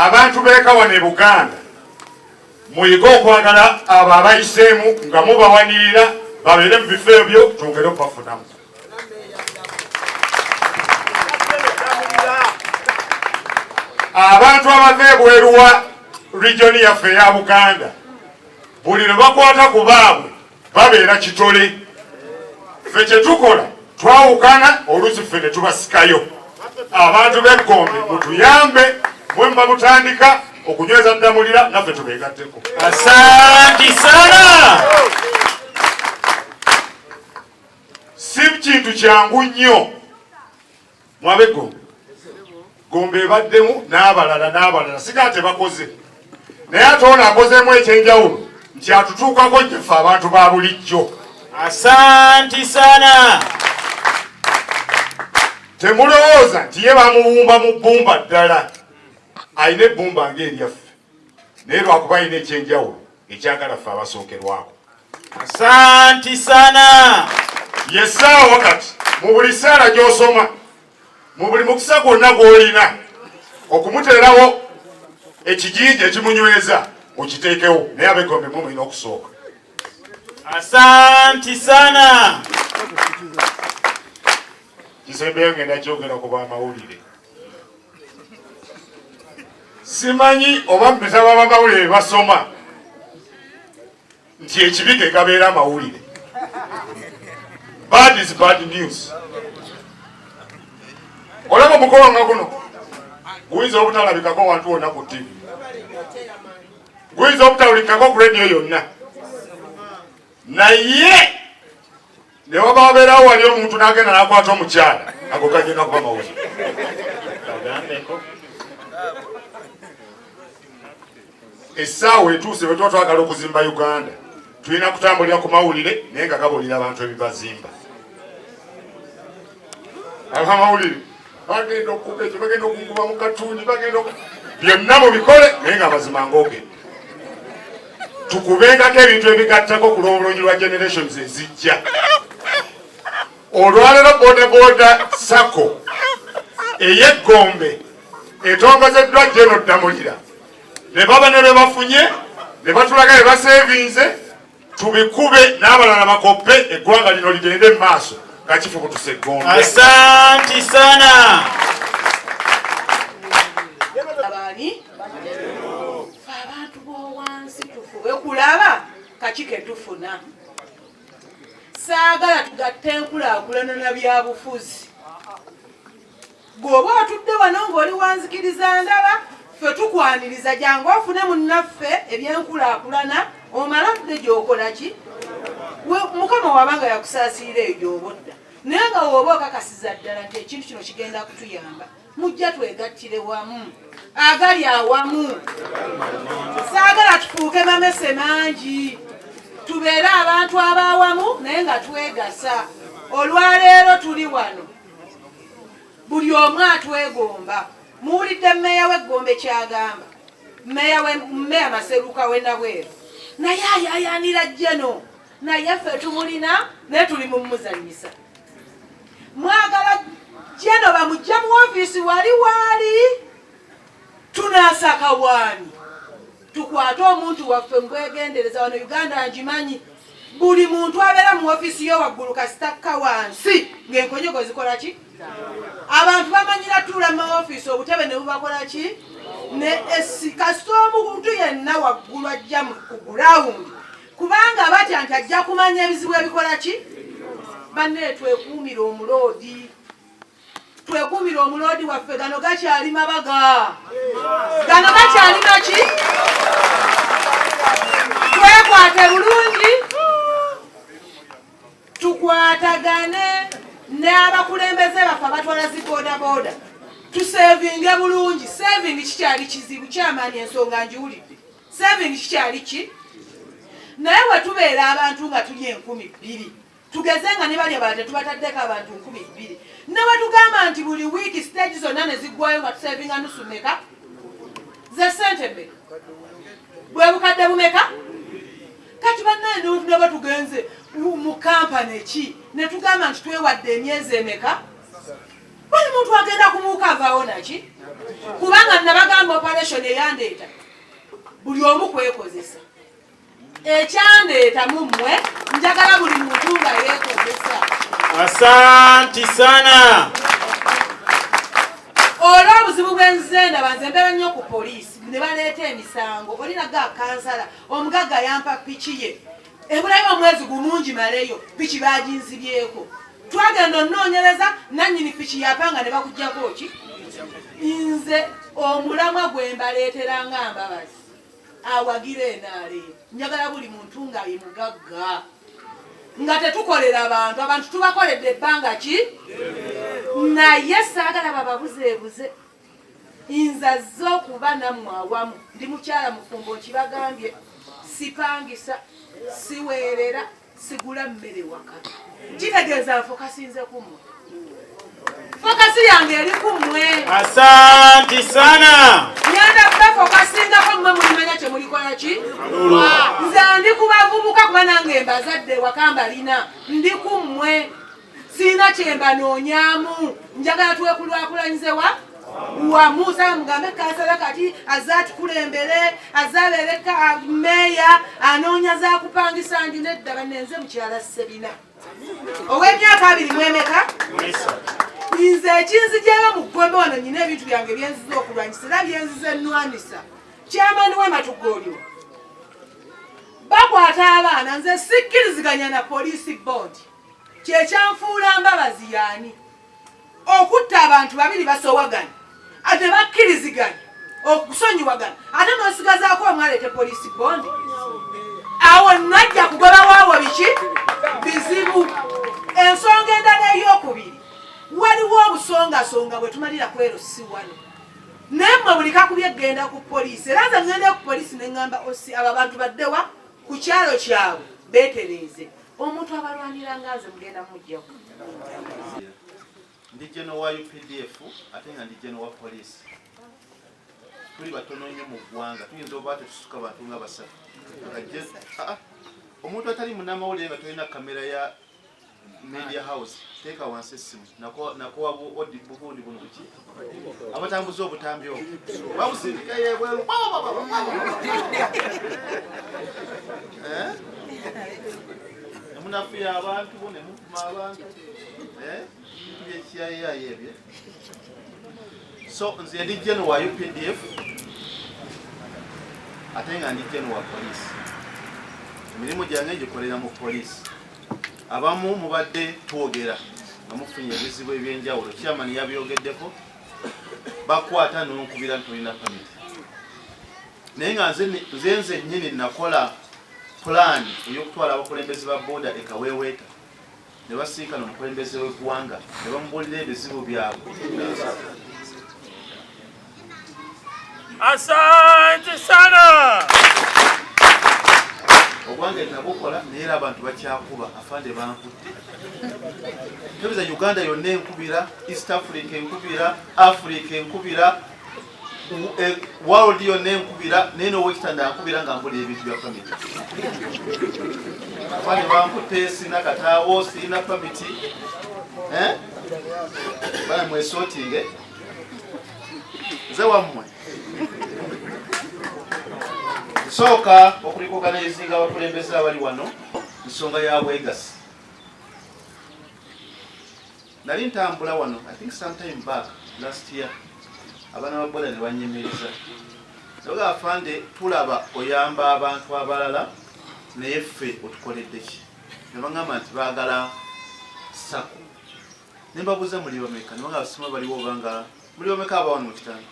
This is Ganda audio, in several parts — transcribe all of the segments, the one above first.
abantu b'ekawane Buganda muyiga okwagala abo abayiseemu nga mubawanirira babeere mu bifo ebyo twongere okubafunamu. Abantu abava ebweru wa region yaffe eya Buganda buli lwe bakwata ku baabwe babeera kitole. Ffe kye tukola twawukana oluusi ffe ne tubasikayo. Abantu b'Egombe mutuyambe mwe mutandika okunyweza Ddamulira naffe tubeegatteko. Asante sana. Si kintu kyangu nnyo mwabe Gombe. Gombe ebaddemu n'abalala siga tebakoze naye ate ono akozeemu ekyenjawulo nti atutuukako nnyo abantu ba bulijjo. Asante sana. Temulowooza nti ye bamuwumba mu bbumba ddala, ayina ebbumba ng'eryaffe naye lwakuba ayina ekyenjawulo ekyagala ffe abasookerwako. Asante sana. Yessaawa wakati mu buli ssaala gy'osoma mu buli mukisa gwonna gw'olina okumuteerawo ekijinja ekimunyweza okiteekewo naye ab'Egombe mwe mulina okusooka. Asante sana. Kisembeyo ngenda kyogera ku b'amawulire. Simanyi oba mu bitabo ab'amawulire basoma nti ekibi ke kabeera amawulire. Bad is bad news. Olaba omukolo nga guno guyinza obutalabikako wantu wonna ku TV, guyinza obutawulikako ku rediyo yonna, naye ne waba wabeerawo wali omuntu n'agenda n'akwata omukyala ago gagenda kuba mawulire. Essaawa etuuse bwe tuba twagala okuzimba Uganda tulina kutambulira ku mawulire naye nga gabuulira abantu ebibazimba. Amawulire bagenda okukuba ekyo, bagenda okukuba mu katuuni, bagenda byonna mubikole naye nga mazima ng'ogenda. Tukubengako ebintu ebigattako ku lw'obulungi lwa generations ezijja. Olwaleero bodaboda sako ey'Egombe etongozeddwa General Ddamulira ne baba ne be bafunye ne batulaga be basevinze tubikube n'abalala bakoppe eggwanga lino ligende mu maaso nga kifubutuse Egombe. Asante sana. Abantu b'owansi tufube kulaba kaki ke tufuna. Saagala tugatte enkulaakulana na byabufuzi. Bw'oba otudde wano ng'oli wanzikiriza ndaba ffe tukwaniriza jangu ofune munnaffe ebyenkulaakulana omala tudde gy'okola ki? Mukama wabanga yakusaasira eyo gy'obodda naye nga w'oba okakasiza ddala nti ekintu kino kigenda kutuyamba mujja twegattire wamu agali awamu. Saagala tufuuke mamese mangi tubeere abantu ab'awamu naye nga twegasa. Olwaleero tuli wano buli omu atwegomba. Muwulidde mmeeya w'Egombe kyagamba, mmeeya Maseruka we Nabweru naye ayaayaanira Jeno naye ffe tumulina naye tuli mu muzanyisa. Mwagala Jeno bamujja mu ofiisi wali tunaasaka bwani tukwate omuntu waffe mukwegendereza. Wano Uganda ngimanyi buli muntu abeera mu ofiisi yo waggulu kasitakka wansi ng'enkonyogo zikola ki? Abantu bamanyira tuula mu ofiisi obutebe ne bubakola ki? Ne kasita omuntu yenna waggulu ajja ku gulawundi kubanga batya nti ajja kumanya ebizibu ebikola ki? Banne twekuumira omuloodi. Twekuumira omuloodi waffe. Gano gakyali mabaga. Gano gakyali maki? Twekwate bulungi. Tukwatagane n'abakulembeze baffe abatwala zi bodaboda. Tusevinge bulungi. Saving kikyali kizibu kyamaanyi ensonga njiwulidde. Saving kikyali ki? Naye we tubeera abantu nga tuli 2,000 tugeze nga ne bali abalala tubataddeko abantu 2,000 ne we tugamba nti buli wiiki stage zonna ne ziggwayo nga tusevinga nusu meka ze ssente mmeka bwe bukadde bumeka. Kati bannaye ne bwe tugenze mu kampani ki ne tugamba nti twewadde emyezi emeka buli muntu agenda kumuuka avaawo naki? kubanga nabagamba operation eyandeeta buli omu kwekozesa ekyandeeta mummwe njagala buli muntu nga yeekozesa. Asanti sana. Olw'obuzibu bwenzize ndaba nze mbeera nnyo ku poliisi ne baleeta emisango olinaga kansala omugagga yampa piki ye ebulayo omwezi gumungi maleyo piki baginzibyeko twagenda onoonyereza nannyini piki yapanga ne bakuggyako ki nze omulamwa gwe mbaleetera nga mbabazi awagira enaaleyo njagala buli muntu nga ye mugagga nga tetukolera abantu tubakoledde ebbanga ki naye saagala bababuzeebuze nzazze okuba nammwe awamu ndi mukyala mufumbo kibagambye sipangisa siweerera sigula mmere waka kitegeeza nfokasinze kummwe fokasi yange eri kummwe. Asanti sana. Nyanda kubafokasingako mmwe mulimanya kyemulikola ki nze ndi kubavubuka kuba nange mbazadde wakamba lina ndi kummwe sina kyembanoonyaamu njagala twekulwakulanyize wamu saba mugambe kansala kati azatukulembere azabeereka meeya anoonya zakupangisa ndi nedda banenze mukyala Sebina ow'emyaka 2 mwemeka nze ekinzijayo mu ggombe wano nyina ebintu byange byenziza okulwanyisa era byenziza ennwanisa kyamani w'ematugolyo bakwata abaana nze sikkiriziganya na poliisi bondi kyekyanfuula mbabazi yaani okutta abantu 2 basowagana ate bakkiriziganya okusonyiwagana ate n'osigazaako omwaleete poliisi bondi awo najja kugoba waawo biki bizibu. Ensonga endala ey'okubiri waliwo obusongasonga bwe tumalira kwero si wano naye mmwe buli kakubye genda ku poliisi era nze ngenda ku poliisi ne ŋŋamba osi abo abantu baddewa ku kyalo kyabwe beetereeze omuntu abalwanira nga nze mugenda mujjaku. Ndi jeno wa UPDF ate nga ndi jeno wa poliisi tuli batono nnyo mu ggwanga tuyinza oba tetusuka bantu nga basatu omuntu atali munnamawulire nga tolina kamera ya media house teeka wansi essimu nakowa bubundi buno buki abatambuza obutambi obwo babusindika yebweru nemunafuya abantu bo nemufuma abantu byekiyayayo ebyo. So nze ndi jeno wa UPDF ate nga ndi jeno wa poliisi emirimu gyange gikolera mu poliisi abamu mubadde twogera nga mufunye ebizibu ebyenjawulo kyamani yabyogeddeko bakwata n'onkubira ntolina pamiti naye nga nze nnyini nakola pulaani ey'okutwala abakulembeze ba booda ekaweeweeta ne basinkana omukulembeze w'eggwanga ne bamubuulira ebizibu byabwe. Asante sana. Ogwange nabukola naye era abantu bakyakuba afande bankutte tebiza Uganda yonna enkubira East Africa enkubira Africa enkubira world yonna enkubira naye n'owekitanda ankubira nga mbula ebintu bya pamiti afande bankutte sina kataawo sina pamiti bana mwesootinge nze wammwe sooka okulikoganizinga abakulembeze abali wano nsonga ya bwegasi. Nali ntambula wano I think sometime back last year abaana babola ne banyemeriza naga afande tulaba oyamba abantu abalala naye ffe otukoledde ki ne baŋŋamba nti baagala sako ne mbabuuza muli bameka ne baŋŋamba basima baliwo obanga muli bameka aba wano mu kitanda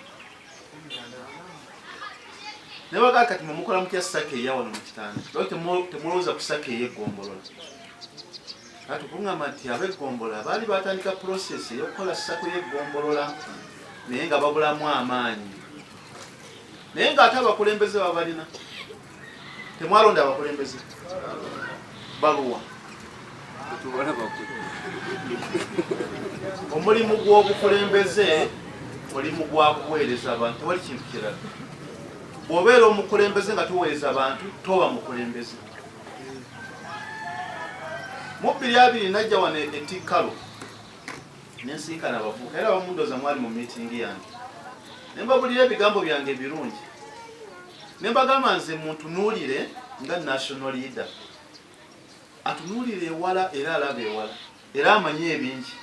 ne bagaa kati mumukola mutya sako eya wano mu kitanda lwaki temulowooza ku sako ey'eggombolola kati okuŋŋamba nti ab'eggombolola baali batandika process ey'okukola sako y'eggombolola naye nga babulamu amaanyi naye ng'ate abakulembeze babalina temwalonda abakulembeze baluwa omulimu gw'obukulembeze mulimu gwa kuweereza abantu tewali kintu kirala bw'obeera omukulembeze nga tuweereza abantu toba mukulembeze. Mu 2022 najja wano etikalo nensinkana abavubuka era abamundooza mwali mu miitingi yange ne mbabulira ebigambo byange birungi ne mbagamba nze muntunuulire nga national leader atunuulire ewala era alaba ewala era amanye ebingi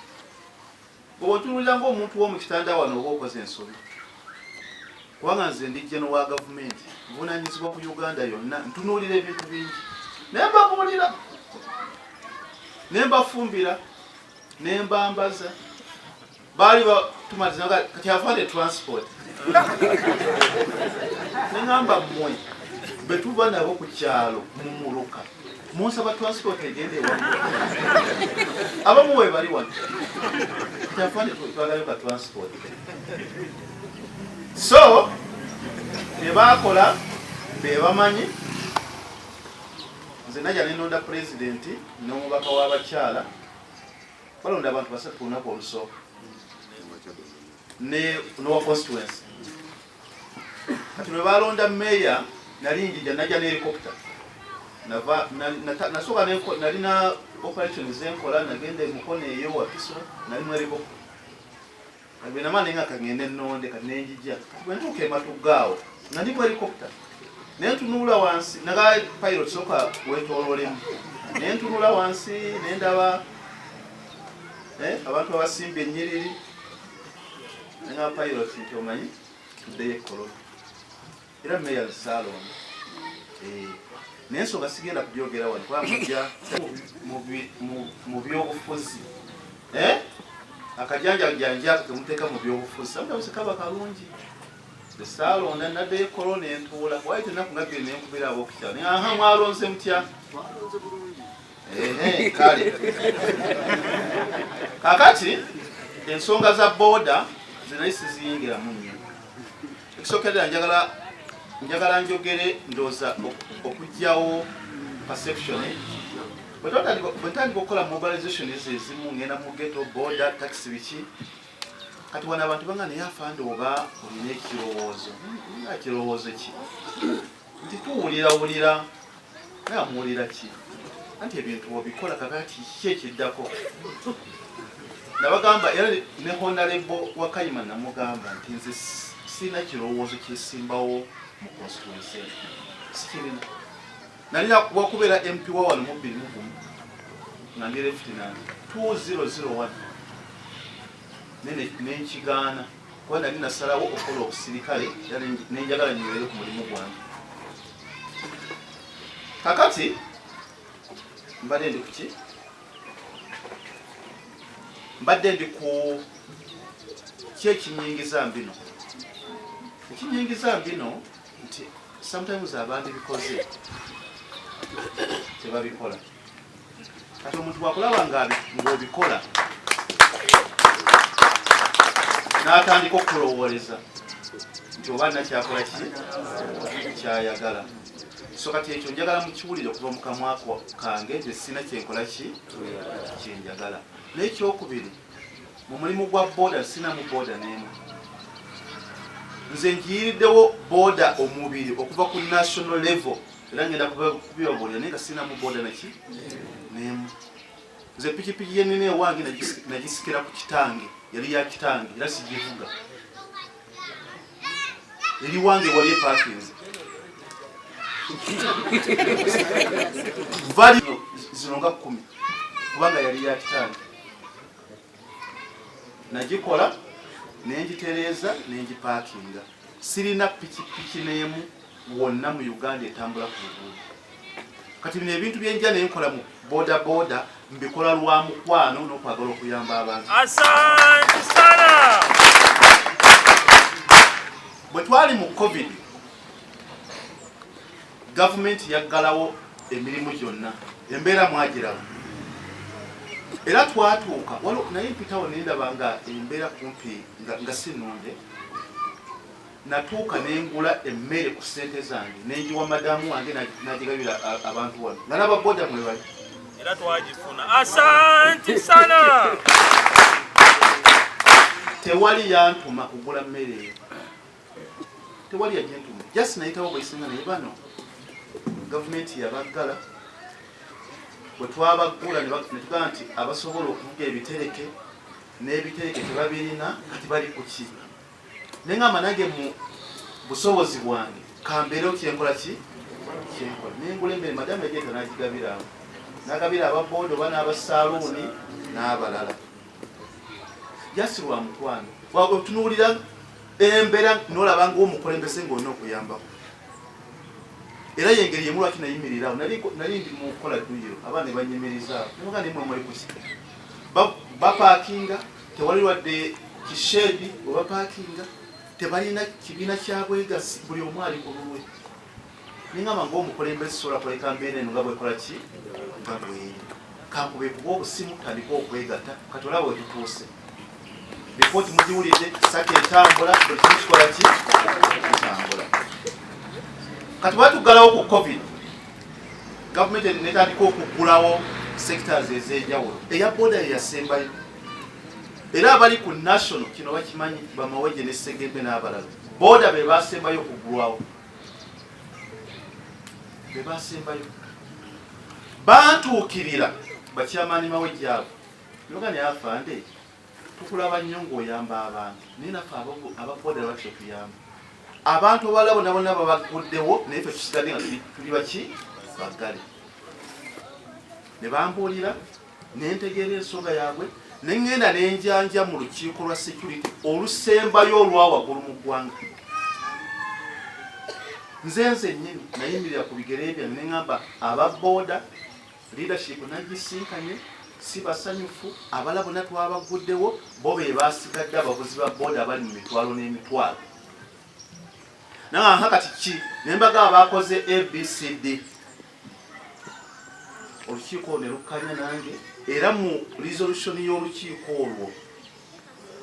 bwe otunuulira ng'omuntu w'omu kitanda wano oba okoze ensobi kubanga nze ndi jeno wa gavumenti nvunaanyizibwa ku Uganda yonna ntunuulira ebintu bingi ne mbabuulira ne mbafumbira ne mbambaza baali tumaliza kati afaane transport ne ngamba mmwe bwe tuva nabo ku kyalo mu Muluka munsaba transport egende ewamu abamu we bali wano kati afaane twagalayo ka transport so be baakola be bamanyi nze najja nenonda pulezidenti n'omubaka w'abakyala balonda abantu basatu ku lunaku olusooka nowa constituency kati lwe balonda meya nali njija najja n'helicopter nasooka nalina operation zenkola nagenda emukono eyo wapiso nali mu helicopter kati nama nenga kagende nnonde kati nenjija kati bwe ntuuka ematugaawo nga ndi mu helicopter nentunula wansi naga pilot soka wetololemu nentunula wansi nendaba abantu abasimba ennyiriri nga pilot nti omanyi tuddeyo ekoloni era meya salon nensonga sigenda kubyogera wano kuba mujja mu byobufuzi akajanjajanja ako temuteeka mu byobufuzi samutabuse kaba kalungi esalonda naddeyo ekoloni entuula waye tenaku nga bbiri nenkubira ab'okukyala naye aha mwalonze mutya kale kakati ensonga za booda zinali siziyingiramu nnyo ekisookerera njagala njogere ndooza okugyawo perception bwe ntandika okukola mobilization ezo ezimu ngenda mu ghetto booda taxi biki kati wano abantu banga naye afande oba olina ekirowoozo nga kirowoozo ki nti tuwulirawulira naye amuwulira ki anti ebintu obikola kakati ki ekiddako nabagamba era ne honorable Wakayima namugamba nti nze sina kirowoozo kyesimbawo mu constituency sikirina nalina wakubeera MP wa wano mu 2001 nga ndi lieutenant 2001 nenkigaana kuba nali nasalawo okukola obusirikale era nenjagala nyiweere ku mulimu gwange kakati mbadde ndi kuki mbadde ndi ku kyekinyingiza mbino ekinyingiza mbino nti sometimes abantu bikoze tebabikola kati omuntu bwakulaba ng'obikola n'atandika okulowooleza nti oba nakyakola ki kyayagala so kati ekyo njagala mukiwulire okuva mu kamwa kange nti sina kyenkola ki kyenjagala n'ekyokubiri mu mulimu gwa booda sinamu booda n'emu nze njiyiriddewo booda omubiri okuva ku national level era ngenda kubibabuulira naye nga sinamu booda naki n'emu nze pikipiki yenina ewange nagisikira ku kitange yali ya kitange era sigivuga eri wange wali epakinze vali zino nga 10 kubanga yali ya kitange nagikola nenjitereeza nenjipakinga sirina pikipiki n'emu wonna mu Uganda etambula ku luguudo kati bino ebintu byenja nenkola mu boda boda mbikola lwa mukwano n'okwagala okuyamba abantu. Asante sana. Bwe twali mu COVID gavumenti yaggalawo emirimu gyonna embeera mwagirawo era twatuuka naye mpitawo nendaba nga embeera kumpi nga sinunde natuuka nengula emmere ku ssente zange nenjiwa madamu wange nagigabira abantu wano nga n'ababoda mwe bali era twagifuna. Asante sana. Tewali yantuma kugula mmere eyo, tewali yagentuma, just nayitawo bwesinga naye bano gavumenti yabaggala bwe twabagula ne tugamba nti abasobola okuvuga ebitereke n'ebitereke tebabirina kati bali ku ki nengamba nange mu busobozi bwange kambeerewo kyenkola ki kyenkola nengula emmere madamu egenda nagigabira awo nagabira ababoodi oba n'abasaaluuni n'abalala jasirwa mukwano otunuulira embeera nolaba ngaomukulembeze ng'olina okuyambako era yengeri yemu lwaki nayimirirawo nali ndi mukukola dduyiro abaana ne banyimirizaawo noga nemwe mwali kuki bapaakinga tewali wadde kisheedi webapaakinga tebalina kibiina kyabwegasi buli omu ali ku lulwe ningamba ng'omukulembeze sobola kuleka mbeera eno nga bwekola ki nga bweri kankube kuba obusimu tandika okwegatta kati olaba wetutuuse ripoti mugiwulidde saka etambula buli kimu kikola ki etambula kati batuggalawo ku covid gavumenti netandika okuggulawo sectors ez'enjawulo eya boda yeyasembayo era abali ku national kino bakimanyi bamaweje ne Segembe n'abalala boda be basembayo okuggulwawo be basembayo bantuukirira bakyamaani maweje abo noga ne afande tukulaba nnyo ng'oyamba abantu naye naffe ababoda lwaki tuyamba abantu abalala bonna bonna babaguddewo naye ffe tusigadde nga tuli baki baggale ne bambuulira nentegeera ensonga yaabwe neŋŋenda nenjanja mu lukiiko lwa security olusembayo olwawaggulu mu ggwanga nze nnyini nayimirira ku bigere byange neŋŋamba ababooda leadership nagisinkanye si basanyufu abala bonna twabaguddewo bo be basigadde abavuzi ba booda abali mu mitwalo n'emitwalo nanga kati ki nembaga abakoze ABCD olukiiko ne lukkanya nange era mu resolution y'olukiiko olwo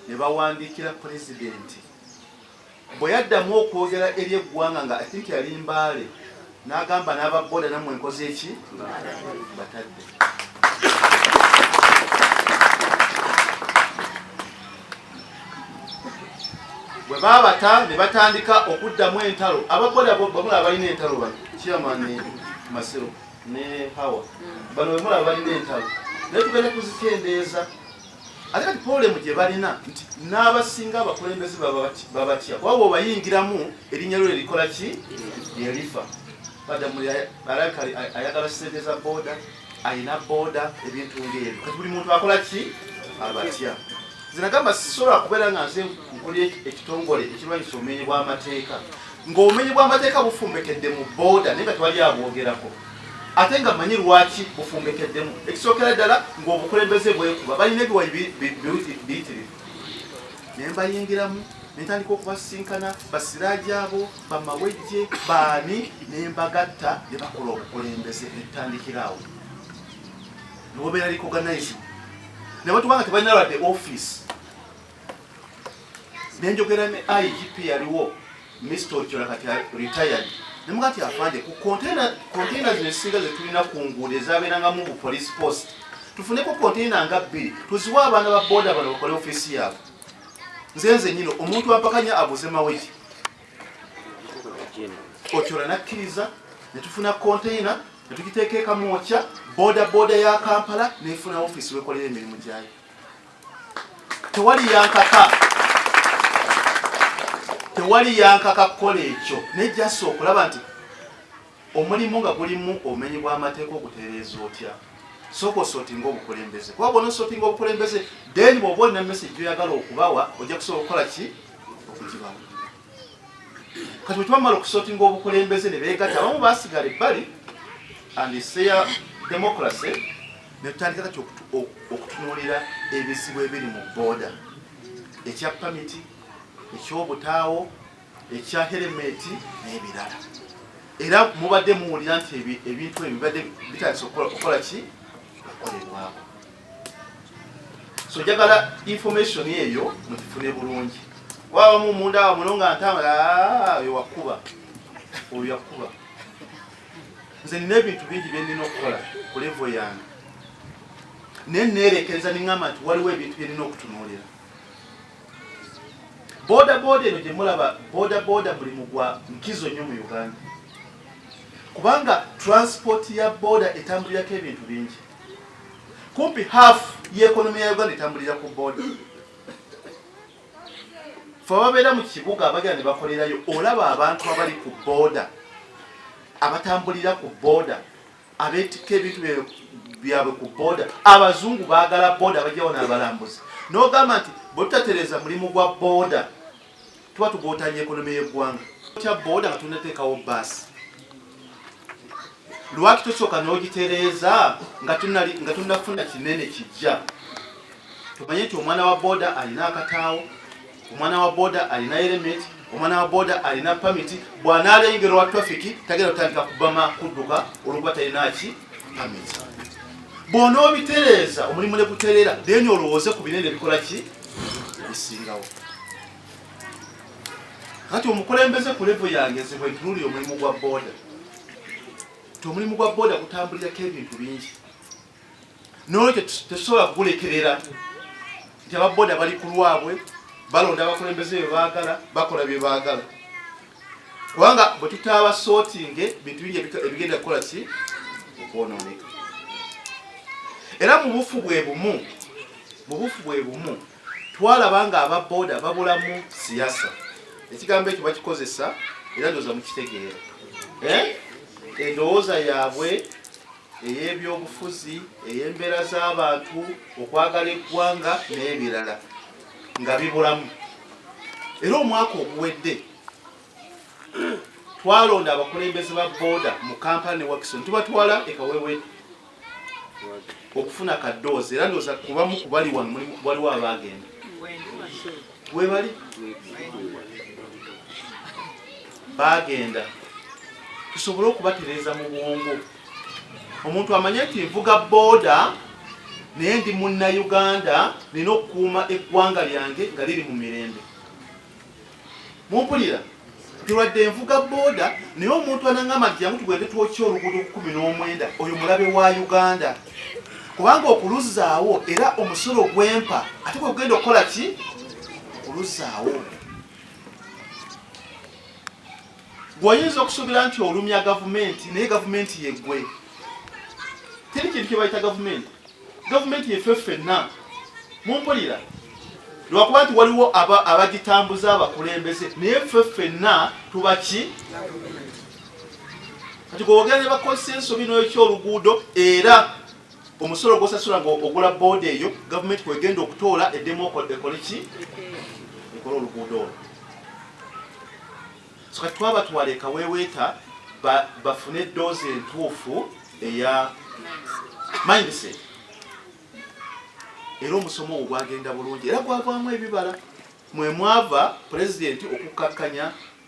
ne bawandiikira pulezidenti bwe yaddamu okwogera eri eggwanga nga I think yali Mbaale n'agamba n'ababooda nammwe nkoze eki batadde bwe baabata ne batandika okuddamu entalo ababooda bamulaba balina entalo bano Chairman Masiro ne Hawa bano bamulaba balina entalo naye tugenda kuzikendeeza ate kati problemu gye balina nti n'abasinga abakulembeze babatya kuba bw'obayingiramu erinnya lyo erikola ki lyerifa badamuli alabika ayagala ssente za booda ayina booda ebintu ng'ebyo kati buli muntu akola ki abatya zinagamba sisobola kubeera nga nze nkuli ekitongole ekirwanyisa obumenyi bw'amateeka ng'obumenyi bw'amateeka bufumbekedde mu booda naye nga tewali abwogerako ate nga manyi lwaki bufumbekeddemu ekisookera ddala ng'obukulembeze bwekuba balina ebiwayi biyitirivu naye mbayingiramu nentandika okubasinkana basiraaji abo bamawejje baani nembagatta ne bakola obukulembeze netutandikiraawo nobeera recognized ne batubanga tebalina lwadde office nenjogera ne IGP yaliwo Mr. Ochola kati retired nemuga nti afande ku container zino ezisinga zetulina ku nguudo ezabeerangamu bu police post tufuneko container nga 2 tuziwa abaana ba booda bano bakole office yaabwe nze nyino omuntu ampakanya abuze maweji Ochola nakkiriza ne tufuna container ne tugiteekeka mwokya booda ya Kampala nefuna office wekolera emirimu gyayo tewali yankaka kukola ekyo nejjasa okulaba nti omulimu nga gulimu obumenyi bw'amateeka ogutereeza otya sooka osootinga obukulembeze kuba bwona osootinga obukulembeze then bw'oba olina message gyoyagala okubawa ojja kusobola okukola ki okugibawa kati bwe tubamala okusootinga obukulembeze ne beegatta abamu baasigala ebbali and share democracy ne tutandika kati okutunuulira ebizibu ebiri mu booda ekya pamiti ekyobutaawo ekya helemeti n'ebirala era mubadde muwulira nti ebintu ebyo bibadde bitandise okukola ki okukolebwako so njagala information eyo mugifune bulungi wabamu munda awo muno nga ntambula oyo yakuba nze nina ebintu bingi bye nina okukola ku level yange naye neerekereza niŋŋamba nti waliwo ebintu bye nina okutunuulira booda eno gye mulaba booda mulimu gwa nkizo nnyo mu Uganda kubanga transport ya booda etambulirako ebintu bingi kumpi half y'ekonomi ya Uganda etambulira ku booda fe ababeera mu kibuga abagenda ne bakolerayo olaba abantu abali ku booda abatambulira ku booda abeetika ebintu byabwe ku booda abazungu baagala booda bajjawo n'abalambuzi n'ogamba nti bwe tutatereeza mulimu gwa booda tuba tugootanya ekonomi y'eggwanga kya booda nga tunateekawo baasi lwaki tosooka n'ogitereeza nga tunafuna kinene kijja tumanye nti omwana wa booda alina akataawo omwana wa booda alina element omwana wa booda alina pamiti bw'anaalengera wa trafiki tagenda kutandika kubama kudduka olwokuba talinaki pamiti bw'onoobitereeza omulimu ne gutereera then olowooze ku binene bikola ki bisingawo kati omukulembeze ku levo yange nze bwe ntunuulira omulimu gwa booda omulimu gwa booda gutambulirako ebintu bingi n'olwekyo tetusobola kugulekerera nti ababooda bali ku lwabwe balonda abakulembeze bye baagala bakola bye baagala kubanga bwe tutaaba sootinge bintu bingi ebigenda kukola ki okwonooneka era mu bufu bwe bumu twalaba nga ababooda babulamu siyasa ekigambo ekyo bakikozesa era ndowooza mukitegeera endowooza yaabwe ey'ebyobufuzi ey'embeera z'abantu okwagala eggwanga n'ebirala nga bibulamu era omwaka oguwedde twalonda abakulembeze ba booda mu kampala ne wakison tubatwala ekawewe okufuna kadoozi era ndowooza kubamu kubali wano waliwo abaagenda webali baagenda tusobole okubatereeza mu bwongo omuntu amanye nti nvuga booda naye ndi munnayuganda nina okukuuma eggwanga lyange nga liri mu mirembe mumpulira ntiwadde envuga booda naye omuntu anaŋŋamba nti jangu tugende twokya oluguudo 19 oyo mulabe wa Uganda kubanga okuluzzaawo era omusolo gw'empa ate gwe gugenda okukola ki okuluzzaawo gw'oyinza okusuubira nti olumya gavumenti naye gavumenti yeggwe teri kintu kye bayita gavumenti yeffe ffenna mumpulira lwakuba nti waliwo abagitambuza abakulembeze naye ffe ffenna tuba ki kati gwogera ne bakozesa ensobi n'ekyoluguudo era omusolo gw'osasula ng'ogula booda eyo gavumenti kwegenda okutoola eddemu ekole ki ekola oluguudo olwo so kati twabatwala ekaweeweeta bafune eddoozi entuufu eya mindset era omusomo ogwo gwagenda bulungi era gwavaamu ebibala mwe mwava pulezidenti okukakkanya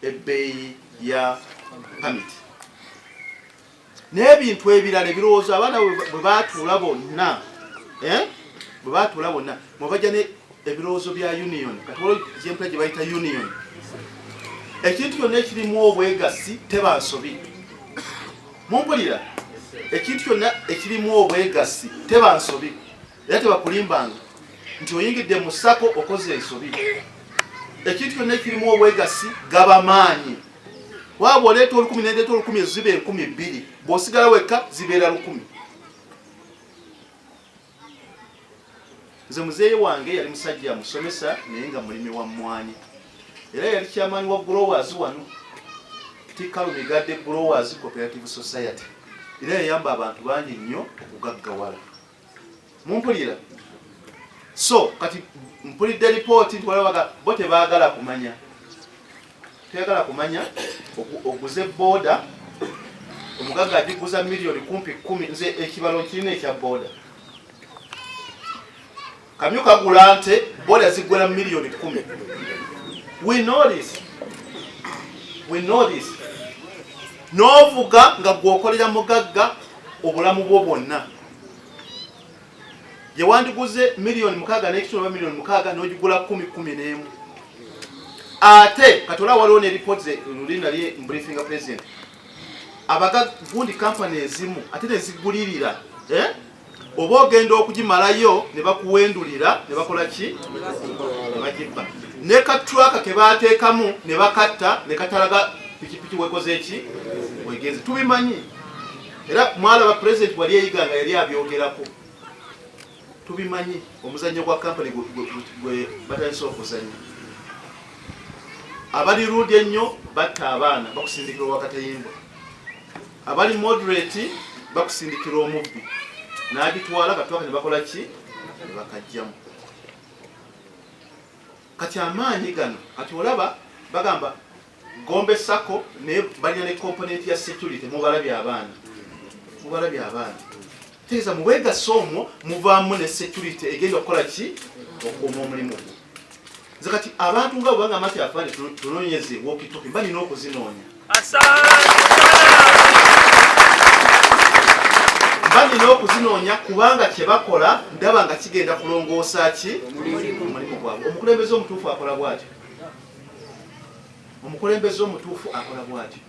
ebbeeyi ya pamiti n'ebintu ebirala ebirowoozo abaana bwe baatuula bonna mwe bajja ne ebirowoozo bya union kati waliwo gyempula gye bayita union ekintu kyonna ekirimu obwegassi tebansobi mumpulira ekintu kyonna ekirimu obwegassi tebansobi era tebakulimbanga nti oyingidde mu ssako okoze ensobi ekintu kyonna ekirimu obwegassi gaba maanyi waba oleeta 1000 nendeeta 1000 ziba 2000 bw'osigala wekka zibeera 1000 nze muzeeyi wange yali musajja musomesa naye nga mulimi wa mmwanyi era yali kyamaani wa growers wano tikalu migadde growers cooperative society era yayamba abantu bangi nnyo okugaggawala mumpulira so kati mpulidde lipooti nti walabaga bo tebaagala kumanya oguze booda omugagga agiguza miliyoni kumpi 10 nze ekibalo kirina ekya booda kamyu kagula nte booda ziggwera miliyoni 10 we know this n'ovuga nga gw'okolera mugagga obulamu bwo bwonna yewandiguze miliyoni 6 n'ekitundu miliyoni 6 n'ogigula 10 ate katola waliwo ne reports lulinda lye briefinga president gundi company ezimu ate nezigulirira oba ogenda okugimalayo ne bakuwendulira ne bakola ki ne bagibba ne katraka ke baateekamu ne bakatta ne katalaga pikipiki wekoze eki wegenze tubimanyi era mwalaba president wali eyiganga yali abyogerako tubimanyi omuzannyo gwa company gwe batandise okuzannya abali rude ennyo batta abaana bakusindikira owakatayimba, abali moderate bakusindikira omubbi n'agitwala katwaka ne bakola ki ne bakajjamu. Kati amaanyi gano kati olaba bagamba Gombe Sacco ne balina ne component ya security mubalabye abaana teeza muweegasa omwo muvaamu ne security egenda okukola ki okuuma omulimu. Nze kati abantu nga bwebanga amati afaane tunoonyeze wokitoki balina okuzinoonya, balina okuzinoonya kubanga kye bakola ndaba nga kigenda kulongoosa ki omulimu gwabwe. Omukulembeze omutuufu akola bw'atyo, omukulembeze omutuufu akola bw'atyo.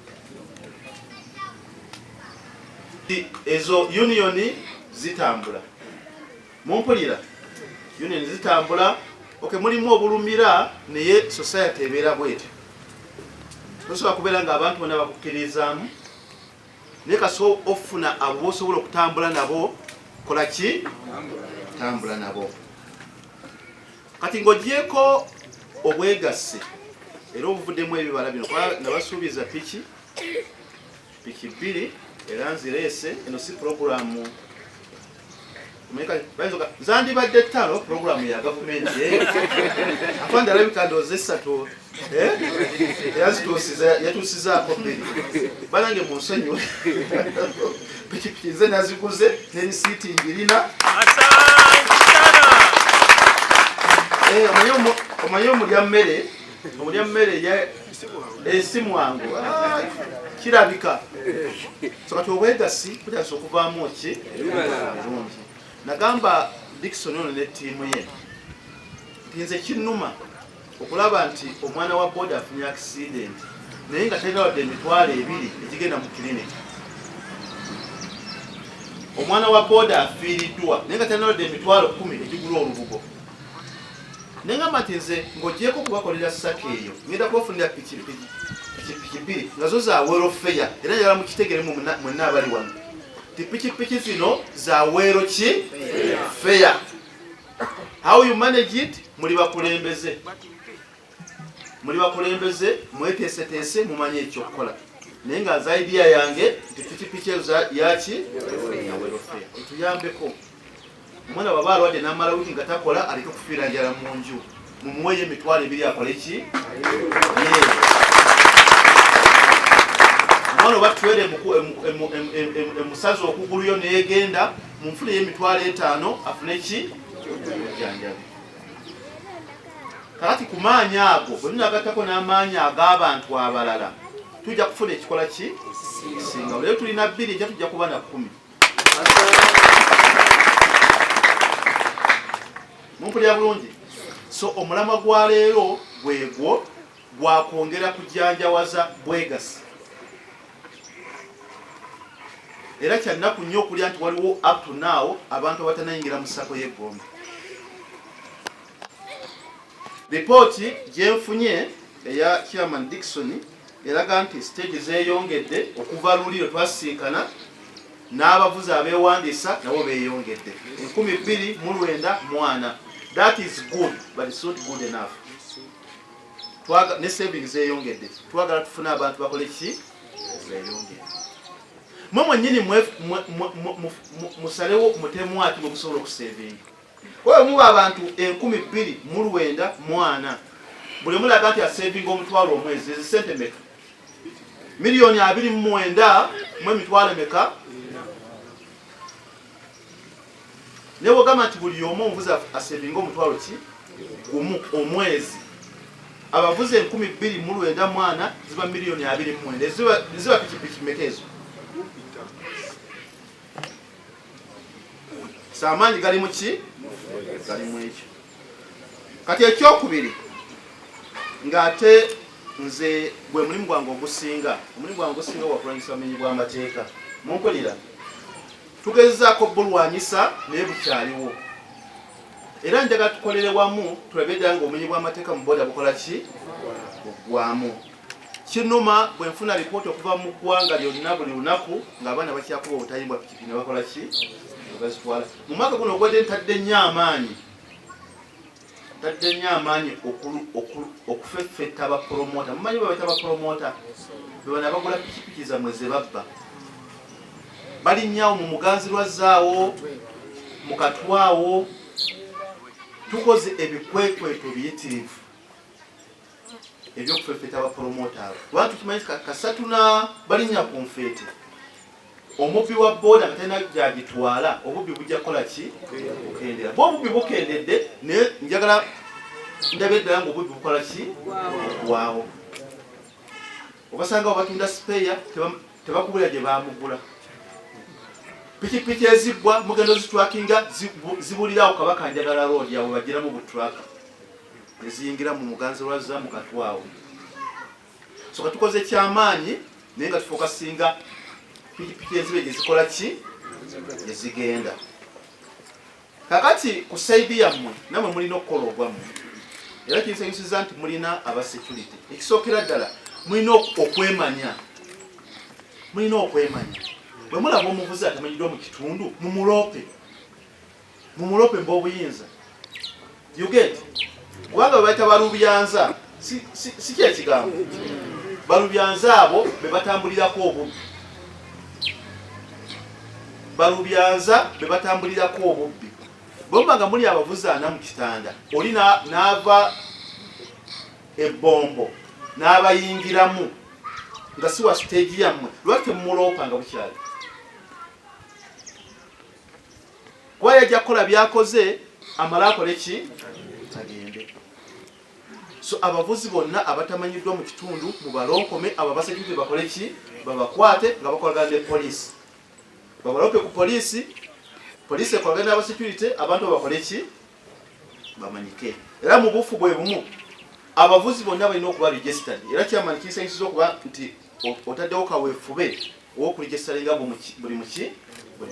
Ezo unioni zitambula, mumpulira, unioni zitambula. Okay, mulimu obulumira naye society ebeera bwetyo. Tosobola kubeera nga abantu bonna bakukkirizaamu, naye kaso ofuna abo bosobola okutambula nabo, kola ki? Tambula nabo. Kati ng'ogyeko obwegasse era obuvuddemu ebibala bino, nabasuubiza piki 2 era nzireese. Eno si programu zandibadde 5 programu ya gavumenti afande alabika ndoozi 3 yatuusizaako 2 banange mu nsonyi pikipiki nze naziguze n'erisiiti ngirina. Omanyi omulya mmere esimwangu kirabika. So kati obwegasi kutasa okuvaamu ki ebirungi. Nagamba Dickson ono ne ttiimu ye nti nze kinnuma okulaba nti omwana wa boda afunye accident naye nga talina wadde emitwalo 2 egigenda mu kiriniki. Omwana wa boda afiiriddwa naye nga talina wadde emitwalo 10 egigula olubugo. Nengamba nti nze ng'ogyeko kubakolera ssaka eyo ngenda kubafunira pikipiki 2 nga zo za welfare era njagala mukitegeremu mwenna abali wano. Pikipiki zino za wero ki fair. How you manage it? Muli bakulembeze mweteeseteese mumanye ekyokukola. Naye nga za idea yange nti pikipiki ezo yaki ya wero fair. Etuyambeko omwana baba alwadde n'amala wiiki nga takola aleke kufiira njala mu nju, mumuweeyo emitwalo 2 akole ki? Omwana oba tuwere emusazi okuguluyo neegenda munfuneyo emitwalo 5 afune ki? Janjabi. Kakati ku maanyi ago bwe tunagattako n'amaanyi ag'abantu abalala tujja kufuna ekikola ki? Singa leero tulina 2 ejja tujja kuba na 10. Mumpulira bulungi. So omulamwa gwa leero gwegwo gwakwongera kujanjawaza bwegasi. Era kyannaku nnyo okulya nti waliwo up to now abantu abatanayingira mu ssako y'eggombe. Ripooti gyenfunye eya Chairman Dickson eraga nti stage zeeyongedde okuva luli lwe twasiikana n'abavuzi abeewandiisa nabo beeyongedde 2,900. That is good, but it's not good enough. Ne savings eyongedde. Twagala tufuna abantu bakole ki? Eyongedde. Mwennyini musalewo mutemu ati bwe musobola okusavinga. Kwa muba abantu 2,900 buli mulaga nti asavinga omutwalo omwezi ezisente meka? Miliyoni 29 mu emitwalo meka? Newo gama nti buli omu omuvuzi asavinga omutwalo ki? Gumu omwezi. Abavuzi 2,900 ziba miliyoni 29. Ziba pikipiki meka ezo? Samaanyi gali mu ki? Gali mu ekyo. Kati ekyokubiri ng'ate nze gwe mulimu gwange ogusinga. Omulimu gwange ogusinga wakulwanyisa bumenyi bw'amateeka. Mumpulira? Tugezezaako bulwanyisa naye bukyaliwo. Era njagala tukolere wamu tulabe ddala ng'obumenyi bw'amateeka mu boda bukola ki? Buggwamu. Kinnuma bwe nfuna lipooti okuva mu ggwanga lyonna buli lunaku ng'abaana bakyakuba obutayimbwa pikipiki ne bakola ki? Bazitwala. Mu mwaka guno ogwadde ntadde nnyo amaanyi tadde nnyo amaanyi okufeffetta abapromota. Mumanyi bwe bayita abapromota be bano abagula pikipiki zammwe ze babba, balinnyawo mu Muganzirwazaawo, mu Katwawo. Tukoze ebikwekweto biyitirivu ebyokufeffetta abapromota abo. Lwaki tukimanyi kasatuna balinnya ku nfeete, omubbi wa booda nga talina gyagitwala, obubbi bujja kukola ki? Bukendera. Bwe obubbi bukendedde, naye njagala ndabye ddala ng'obubbi bukola ki? Bugwawo. Obasanga batunda sipeya tebakubulira gye baamugula. Pikipiki ezibbwa mugendo zitwakinga zibulirawo Kabaka Njagala road yawe bagiramu butraka eziyingira mu Muganzirwazaawo mu Katwawo. So katukoze kyamaanyi naye nga tufokasinga pikipiki ezibe gye zikola ki? Gye zigenda. Kakati ku saidi yammwe namwe mulina okukola ogwammwe, era kinsanyusiza nti mulina aba security. Ekisookera ddala mulina okwemanya, mulina okwemanya. Bwe mulaba omuvuzi atamanyiddwa mu kitundu, mumulope mb'obuyinza. You get? Kubanga bwe bayita balubyanza, si kyekigambo. Balubyanza abo be batambulirako obubbi. Balubyanza be batambulirako obubbi. Bwe muba nga muli abavuzi 4 mu kitanda, oli n'ava ebbombo n'abayingiramu nga si wa stage yammwe, lwaki temumulopa nga bukyali? Kuba yajja kukola byakoze amala akole ki? Agende. So abavuzi bonna abatamanyiddwa mu kitundu mubalonkome, abo abasecurity bakole ki? Babakwate nga bakolagana ne poliisi. Babalope ku poliisi, poliisi ekolagana n'aba security, abantu bakole ki? Bamanyike. Era mu bufu bwe bumu abavuzi bonna balina okuba registered. Era kyamani kisanyisiza okuba nti otaddewo kaweefube ow'okuregistaringa buli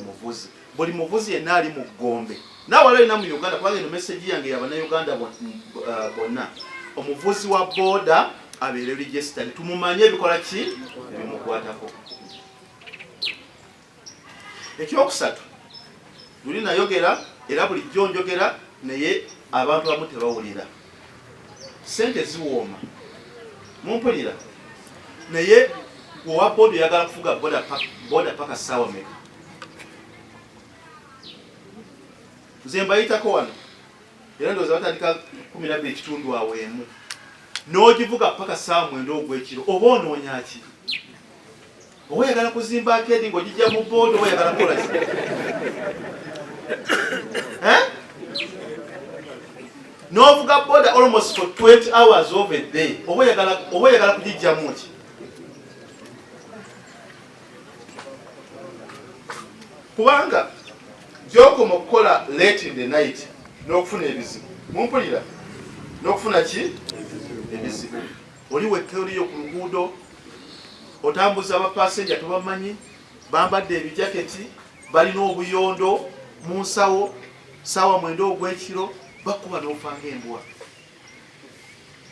muvuzi. Buli muvuzi yenna ali mu Gombe. Naawe alina mu Uganda, kubanga eno message yange y'Abannayuganda bonna. Omuvuzi wa booda abeere registered. Tumumanye ebikola ki? Ebimukwatako. Ekyokusatu, luli nayogera era bulijjo njogera naye abantu abamu tebawulira. Sente ziwooma. Mumpulira. Naye owa booda oyagala kufuga booda paka ssaawa meka? Nze mbayitako wano era ndowooza batandika 12 ekitundu awo emu, n'ogivuga paka ssaawa 9 ogw'ekiro. Oba onoonya ki? Oba oyagala kuzimba akedi ng'ogijja mu booda, oba oyagala kukola ki? N'ovuga booda almost for 20 hours of a day, oba oyagala kugijjamu ki? Kubanga gy'okoma okukola late in the night n'okufuna ebizibu. Mumpulira? N'okufuna ki? Ebizibu. Oli wekka oliyo ku luguudo, otambuza abapasenja tobamanyi, bambadde ebijaketi, balina obuyondo mu nsawo, ssaawa 9 ogw'ekiro, bakuba n'ofa ng'embwa.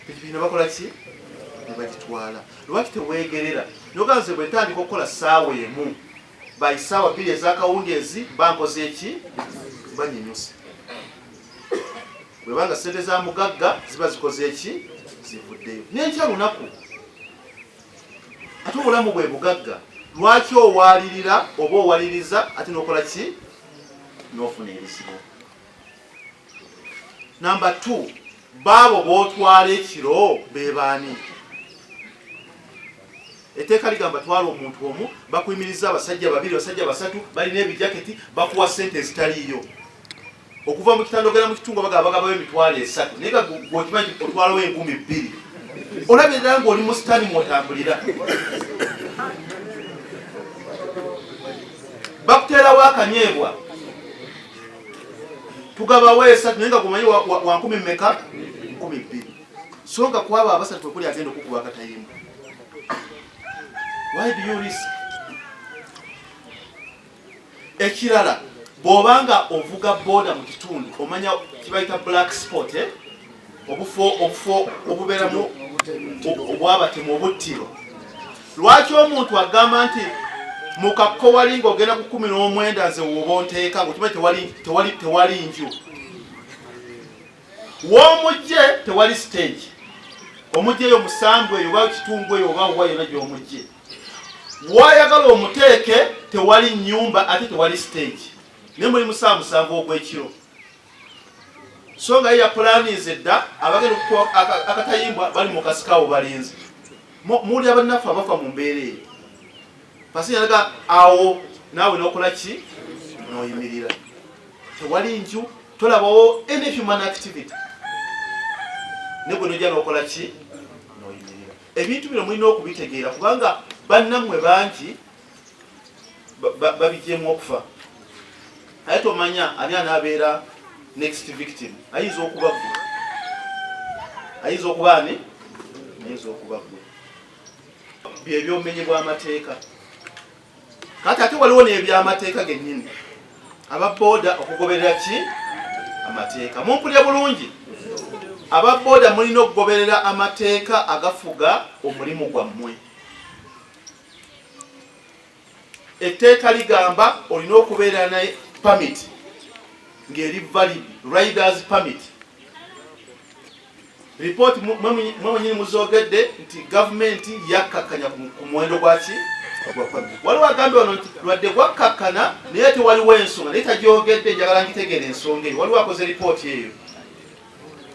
Pikipiki ne bakola ki? Ne bagitwala. Lwaki teweegerera? Noganze bwe ntandika okukola ssaawa emu, by ssaawa 2 ez'akawungeezi bankoze eki? Banyinyuse. Bwe banga ssente za mugagga ziba zikoze eki? Zivuddeyo. N'enkya lunaku. Ate obulamu bwe bugagga. Lwaki owalirira oba owaliriza ate n'okola ki? N'ofuna ebizibu. Number 2, baabo b'otwala ekiro be baani? Etteeka ligamba twala omuntu omu, bakuyimiriza abasajja 2, abasajja 3, balina ebijaketi, bakuwa ssente ezitaliiyo. Okuva mu kitanda ogenda mu kitungo bagaba emitwalo 3, naye nga gwokimanyi otwalawo 10,000. Olabye ddala ng'oli mu sitaani mw'otambulira. Bakuteerawo akanyeebwa. Tugabawo 3 naye nga gumanyi wa 10 mmeka? 12. So nga kwabo abasatu okuli agenda okukuba akatayimba. Why do you risk? Ekirala, bw'obanga ovuga booda mu kitundu, omanya kibayita black spot, obufo obubeeramu obwabatemu obuttiro. Lwaki omuntu agamba nti mu kakko wali ng'ogenda ku 19 nze woba onteeka ng'okimanyi tewali nju? w'omugye tewali stage. Omugye yo musambu eyo oba kitungu eyo oba wa yonna gy'omugye. Wayagala omuteeke tewali nnyumba ate tewali stage. Ne muli musanvu ogw'ekiro. So nga ya planize edda abagenda akatayimbwa bali mu kasikawo balinzi. Muli abannaffe abafa mu mbeera eyo. Pasi yalaga awo naawe n'okola ki? N'oyimirira. Tewali nju tolabawo any human activity. Ne gwe n'ojja n'okola ki? N'oyimirira. Ebintu bino mulina okubitegeera kubanga bannammwe bangi babigyemu okufa. Aye tomanya ani anaabeera next victim. Ayinza okuba gwe. Ayinza okuba ani? Ayinza okuba gwe. By'ebyobumenyi bw'amateeka. Kati ate waliwo n'ebyamateeka gennyini. Ababooda okugoberera ki? Amateeka. Mumpulya bulungi. Ababooda mulina okugoberera amateeka agafuga omulimu gwammwe. Etteeka ligamba olina okubeera ne permit ng'eri valid, riders permit. Report mwenyini muzogedde nti gavumenti yakkakkanya ku muwendo gwaki? Waliwo agambe wano nti lwadde gwakkakkana naye tewaliwo ensonga naye tagyogedde njagala ngitegeera ensonga eyo. Waliwo akoze ripooti eyo.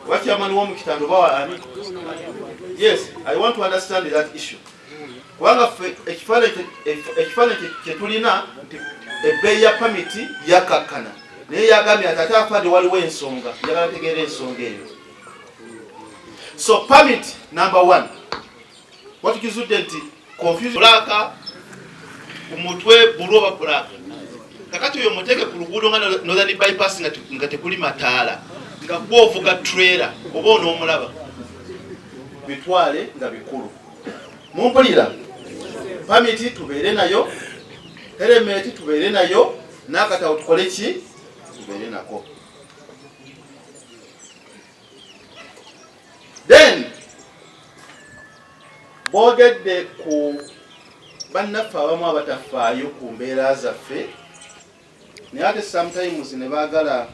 Wakyamani w'omukitando bawa ani? Yes, I want to understand that issue. Kubanga ekifaananyi kye tulina nti ebbeeyi ya pamiti yakkakkana naye yagambye ati ate afadde waliwo ensonga. Njagala tegeera ensonga eyo. So permit number 1. Watukizudde nti confusion bulaka umutwe buloba bulaka. Kakati oyo muteke ku luguudo nga northern bypass nga tekuli mataala. Nga gwovuga trailer oba onoomulaba. Bitwale nga bikulu. Mumpulira. Permit tubeere nayo. Helmet tubeere nayo. N'akatawo tukole ki? Tubeere nako. Then boogedde ku bannaffe abamu abatafaayo ku mbeera zaffe naye ate sometimes ne baagala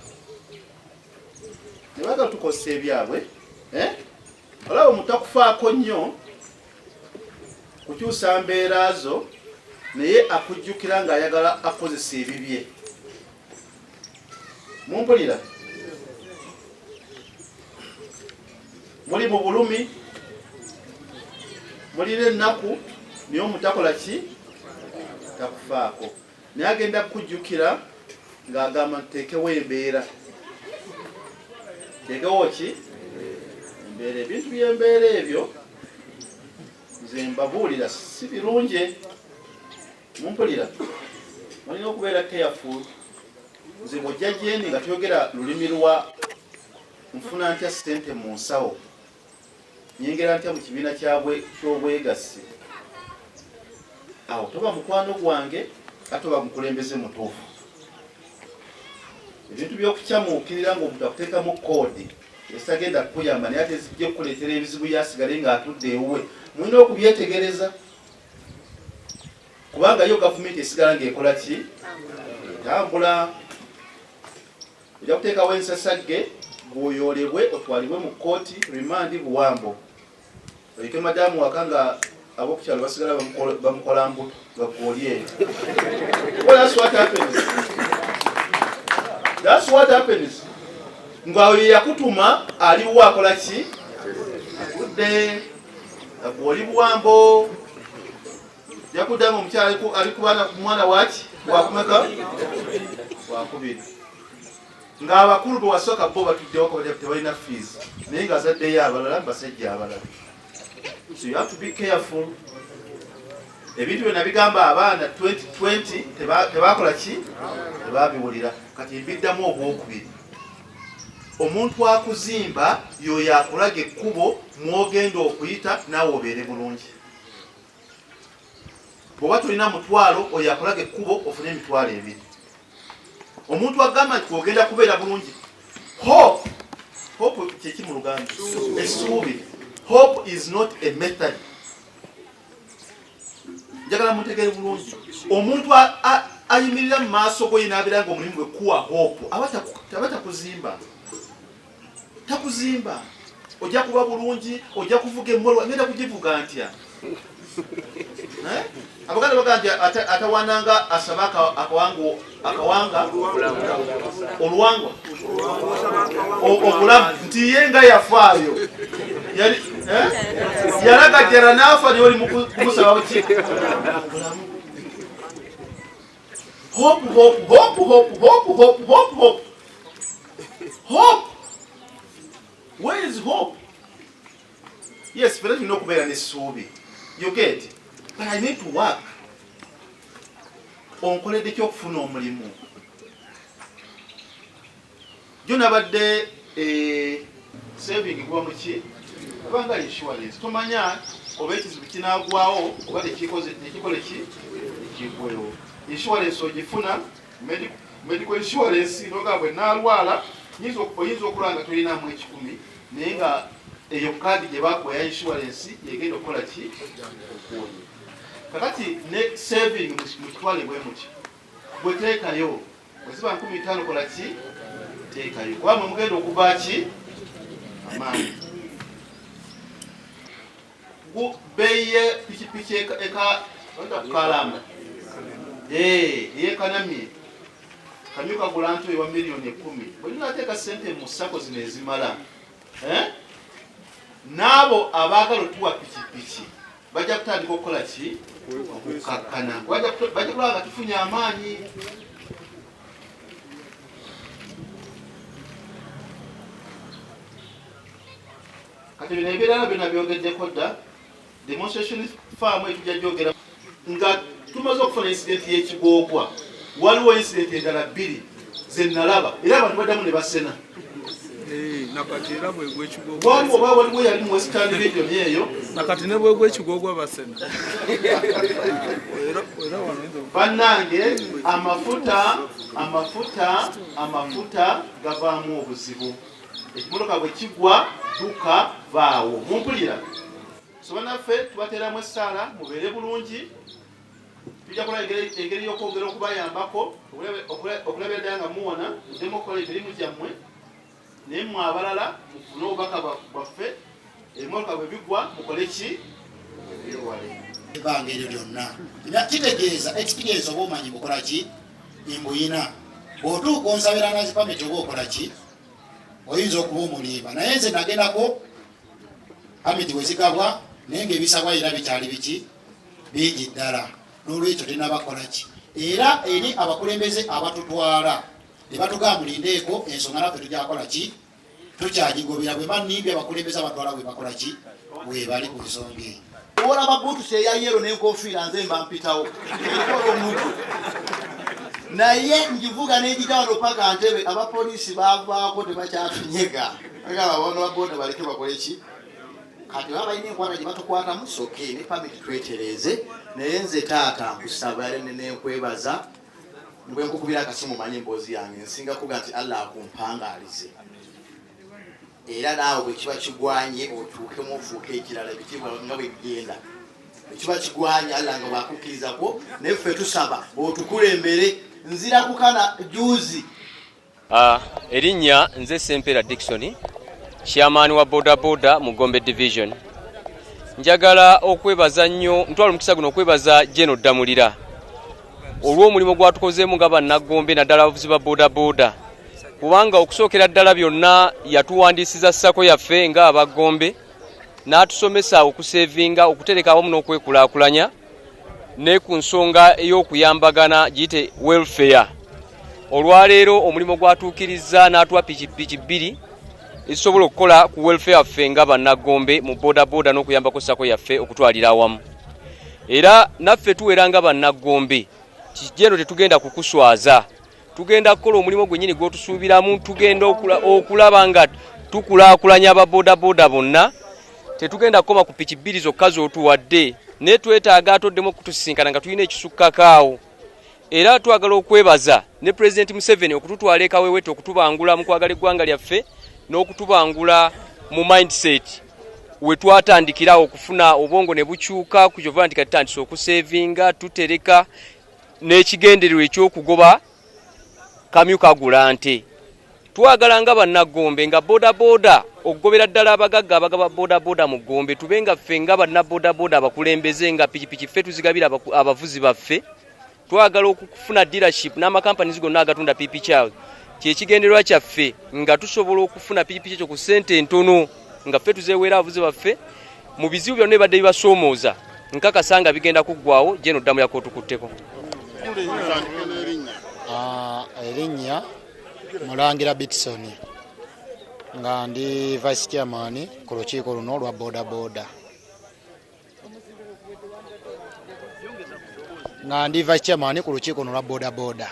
tukosa ebyabwe. Olaba mutakufaako nnyo kukyusa mbeera zo naye akujjukira ng'ayagala akozesa ebibye. Mumpulira. Muli mu bulumi, mulina ennaku naye omutakola ki? Takufaako. Naye agenda kukujjukira ng'agamba nteekewo embeera. Teekewo ki? Embeera. Ebintu by'embeera ebyo nze mbabuulira si birungi. Mumpulira. Mulina okubeera careful. Nze bw'ojja gyendi nga tuyogera lulimi lwa nfuna ntya ssente mu nsawo. Nyengera ntya mu kibiina ky'obwegassi. Awo toba mukwano gwange ate oba mukulembeze mutuufu. Ebintu by'okukyamuukirira ng'omuntu akuteekamu koodi esitagenda kukuyamba naye ate zijja kukuleetera ebizibu yasigale ng'atudde ewuwe. Mulina okubyetegereza kubanga yo gavumenti esigala ng'ekola ki? Etambula. Ojja kuteekawo ensasagge bw'oyoolebwe otwalibwe mu kkooti remand buwambo. Oyike madamu waka nga ab'okukyalo basigala bamukola mbuto nga gwoli eyo. Well, that's what happens. That's what happens. Nga oyo yakutuma aliwo akola ki? Akudde nga gwoli buwambo. Yakuddanga omukyala ali kubaana ku mwana waki? Wakumeka? Wakubiri. Ng'abakulu bwe wasooka bo batuddewo tebalina fees naye ng'azaddeyo abalala basajja abalala. So you have to be careful. Ebintu byonna bigamba abaana 2020 tebakola ki? Tebabiwulira. Kati mbiddamu ogwokubiri. Omuntu akuzimba y'oyo akulaga ekkubo mw'ogenda okuyita naawe obeere bulungi. Bw'oba tolina mutwalo oyo akulaga ekkubo ofune emitwalo ebiri. Omuntu agamba nti ogenda kubeera bulungi. Hope kyeki mu Luganda? Essuubi. Hope is not a method. Njagala mutegeere bulungi. Omuntu ayimirira mu maaso go n'abeera ng'omulimu gwe kuwa hope aba takuzimba. takuzimba ojja kuba bulungi ojja kuvuga emmolwa ngenda kugivuga ntya abaganda baga nti atawananga asaba akawanga oluwangwa obulamu nti ye nga yafaayo yalagajjala n'afa lyoli mukusaba ki hope hope hope hope hope hope hope hope hope. Where is hope? Yes, but you know kubeera n'essuubi. You get it? But I need to work. Onkoledde ki okufuna omulimu? Jo nabadde saving gwa muki? Abanga insurance. Tomanya oba ekizibu kinaagwawo oba tekikole ki? Ekigwewo. Insurance ogifuna medical insurance nogabwe nalwala oyinza okulanga tulinamu 10 naye nga eyo kaadi gye bakuwa ya insurance yegenda okukola ki okuwonya kakati ne saving mukitwale bwe muki bweteekayo bweziba 15 kola ki teekayo kuba mwe mugenda okuva ki amaanyi beye pikipiki eka kalamba yekanamye kamyuka gulanto ewa milioni 10 bwelina ateeka sente mu sako zino ezimala n'abo abaagala otuwa pikipiki bajja kutandika okukola ki okukakkana bajja kulaba nga tufunye amaanyi kati bino ebirala byonna byogeddeko dda demonstration farm etujja gyogera nga tumaze okufuna incidenti y'ekigoogwa waliwo incidenti endala 2 zenalaba era abantu baddamu ne basena waliwo yali mu western region eyo nakati ne bwegwa ekigogwa basena bannange amafuta gavaamu obuzibu ekimotoka bwe kigwa duka vaawo mumpulira so bannaffe tubateeramu essaala mubeere bulungi tujja kola engeri y'okwogera okubayambako okulabira ddala nga muwona muddemu okukola emirimu gyammwe naye mmwe abalala mufune obubaka bwaffe ebimotoka bwe bigwa mukole ki ebyewale ebbanga eryo lyonna kitegeeza experience oba omanyi bukola ki imbuyina bw'otuuka onsabira nazipameti oba okola ki oyinza okuba omulimba naye nze nagendako pameti wezigabwa naye ngaebisabwa era bikyali biki bingi ddala n'olwekyo tenabakola ki era eri abakulembeze abatutwala ne batugamba mulindeeko ensonga naffe tujakola ki tukyagigobera bwe banimbye abakulembeze abatwala bwe bakola ki webali ku nsonga eyo olaba butusi eya yero n'enkofiira nze mba mpitawo ekola omugu naye ngivuga n'egita wano paka Ntebe abapoliisi bavaako tebakyafinyega agamba bano baboda baleke bakole ki kati baba balina enkwata gye batukwatamu soke ne pamiti twetereeze naye nze taata nkusaba nenkwebaza bwe nkukubira akasimu manye emboozi yange nsinga kuga nti Allah akumpangalize era naawe bwe kiba kigwanye otuukemu ofuuke ekirala ebitibwa nga bwe bigenda ekiba kigwanye Allah nga bwakukkirizako naye ffe tusaba otukulembere nzira kukana juzi erinnya nze Sempera Dickson chairman wa Boda Boda mu Gombe Division. Njagala okwebaza nnyo ntwala omukisa guno okwebaza General Damulira olw'omulimu gwatukozeemu nga bannagombe naddala abavuzi ba Boda Boda kubanga okusookera ddala byonna yatuwandiisiza ssako yaffe nga abagombe n'atusomesa okusevinga okutereka awamu n'okwekulaakulanya ne ku nsonga ey'okuyambagana giyite welfare. Olwaleero omulimu gwatuukiriza n'atuwa pikipiki 2 ezisobola okukola ku welfare ffe nga bannagombe mu Boda Boda n'okuyambako ssako yaffe okutwalira awamu. Era naffe tuwera nga bannagombe kijeno tetugenda kukuswaza, tugenda kukola omulimu gwennyini gw'otusuubiramu, tugenda okulaba nga tukulaakulanya aba Boda Boda bonna. Tetugenda kukoma ku piki 2 zokka z'otuwadde ne twetaaga atoddemu okutusisinkana nga tulina ekisukkakaawo. Era twagala okwebaza ne President Museveni okututwala eka weewete okutubangula mu kwagala eggwanga lyaffe n'okutubangula mu mindset we twatandikira okufuna obwongo ne bukyuka ku kyova nti katandise okusevinga tutereka n'ekigendererwa ekyokugoba kamyuka gulante. twagala nga bannagombe nga bodaboda okugobera ddala abagagga abagaba bodaboda mu Gombe tube nga ffe nga bannabodaboda abakulembeze nga pikipiki ffe tuzigabira abavuzi baffe. Twagala okufuna dealership n'amakampanizi gonna agatunda PP Charles kyekigendererwa kyaffe nga tusobola okufuna pikipiki ekyo ku ssente ntono nga ffe tuzeeweera abavuzi baffe mu bizibu byonna ebadde bibasoomooza nkakasa nga bigenda kuggwawo General Ddamu yakootukutteko. Erinnya Mulangira Bitson nga ndi vice chairman ku lukiiko luno lwa bodaboda. Nga ndi vice chairman ku lukiiko luno lwa bodaboda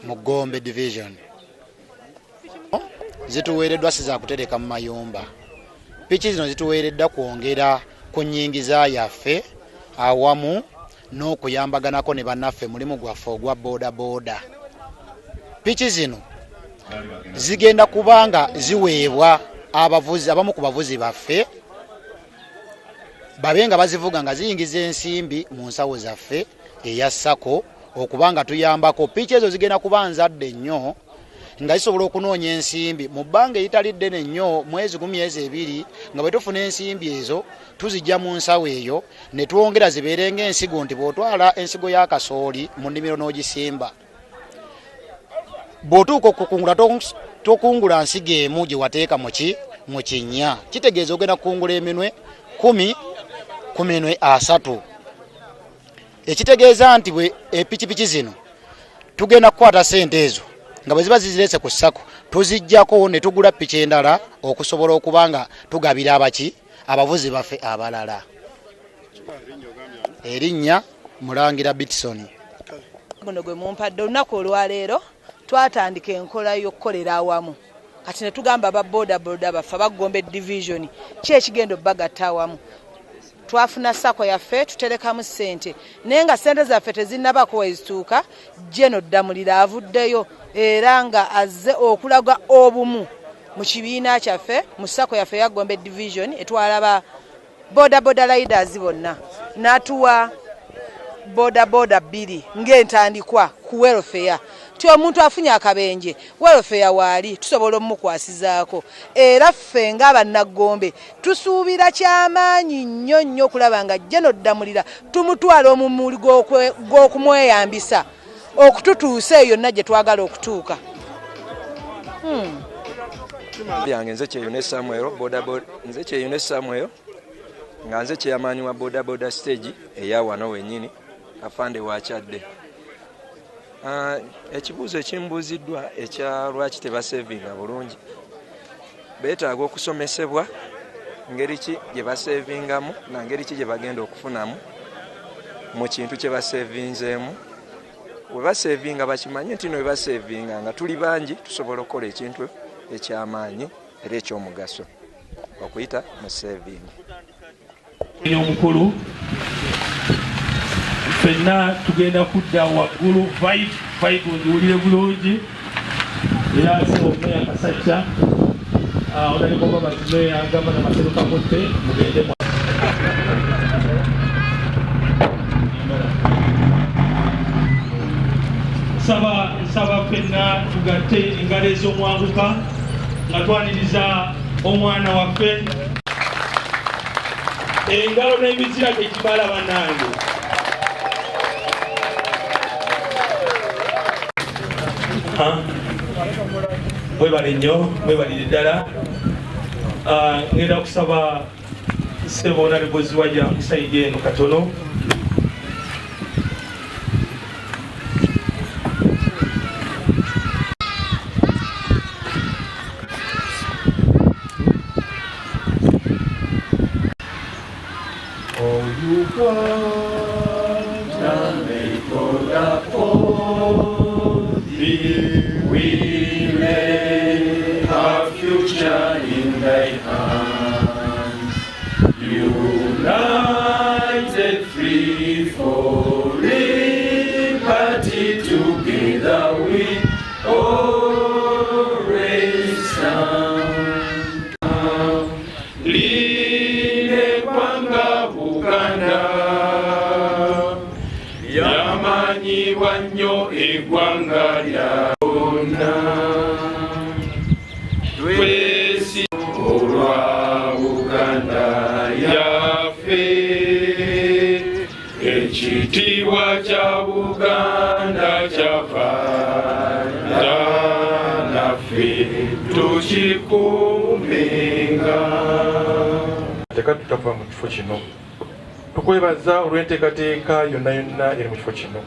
mu Gombe division. Zituweereddwa siza kutereka mu mayumba. Piki zino zituweeredda kwongera ku nnyingiza yaffe awamu n'okuyambaganako ne bannaffe mulimu gwaffe ogwa bodaboda. Piki zino zigenda kubanga ziweebwa abavuzi abamu ku bavuzi baffe babe nga bazivuga nga ziyingiza ensimbi mu nsawo zaffe eya SACCO okubanga tuyambako. Piki ezo zigenda kuba nzadde nnyo nga zisobola okunoonya ensimbi mu bbanga eritali ddene nnyo mwezi 12 nga bwe tufuna ensimbi ezo tuzijja mu nsawo eyo ne twongera zibeere ng'ensigo nti bw'otwala ensigo ya kasooli mu nnimiro n'ogisimba bw'otuuka okukungula tokungula nsigo emu gye wateeka mu kinnya kitegeeza ogenda kukungula eminwe 10 ku minwe 3 ekitegeeza nti bwe epikipiki zino tugenda kukwata ssente ezo nga bwe ziba zizirese ku SACCO tuzijjako ne tugula piki endala okusobola okubanga tugabira abavuzi baffe abalala. Erinnya Mulangira Bitson. Guno gwe mumpadde olunaku olwaleero twatandika enkola y'okukolera awamu kati ne tugamba aba bodaboda baffe aba Gombe division ki ekigendo bagatta awamu. Twafuna SACCO yaffe tuterekamu ssente naye nga ssente zaffe tezinnabako wezituuka General Ddamu avuddeyo era nga azze okulaga obumu mu kibiina kyaffe mu SACCO yaffe ya Gombe division etwala ba bodaboda riders bonna n'atuwa bodaboda 2 ng'entandikwa ku welfare ti omuntu afunye akabenje welfare waali tusobola omukwasizaako era ffe ng'abannagombe tusuubira kyamaanyi nnyo okulaba nga General Ddamu tumutwala omumuli gw'okumweyambisa okututuusa eyo yonna gye twagala okutuuka. Yange nze Kyeyune Samuel bodaboda nze Kyeyune Samuel nga nze kyeyamaanyi wa bodaboda stage eya wano wennyini afande wakyadde. Ekibuuzo ekimbuuziddwa ekya lwaki tebasevinga bulungi beetaaga okusomesebwa ngeri ki gye basevingamu na ngeri ki gye bagenda okufunamu mu kintu kye basevinzeemu. We basevinga bakimanye nti no we basevinga nga tuli bangi tusobola okukola ekintu ekyamaanyi era ekyomugaso okuyita mu saving. Omukulu ffenna tugenda kudda waggulu vibe ngiwulire bulungi era omeya Kasajja onaliko babazimeya gavana Masiro Kakotte mugende saba ffenna tugatte engalo ez'omwanguka nga twaniriza omwana waffe engalo n'emizira tekimala bannange. Mwebale nnyo mwebalire ddala. Ngenda kusaba ssebo nalebozi wajja musaidi eno katono. Yamanyibwa nnyo eggwanga lyonna. Ekitiibwa kya Buganda kyafaayo naffe tukikuumenga. Teka tutava mu kifo kino. Tukwebaza olw'enteekateeka yonna yonna eri mu kifo kino.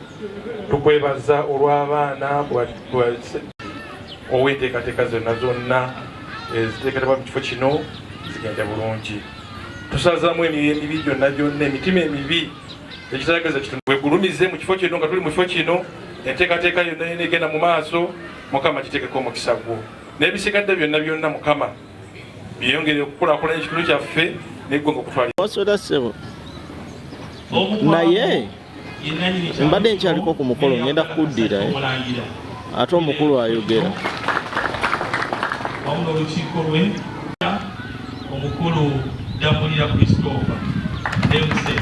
Tukwebaza olw'abaana ow'enteekateeka zonna eziteekebwa mu kifo kino zigenda bulungi. Tusazaamu emyoyo emibi gyonna emitima emibi ekitayageza kitundu wegulumize mu kifo kino nga tuli mu kifo kino enteekateeka yonna yonna egenda mu maaso. Mukama kiteekeko omukisa gwo n'ebisigadde byonna Mukama byeyongere okukulaakulanya ekitundu kyaffe n'eggwanga okutwalira. Naye mbadde nkyaliko ku mukolo ngenda kuddira ate omukulu ayogera. Wamu n'olukiiko lwe omukulu Damulira Christopher Demse.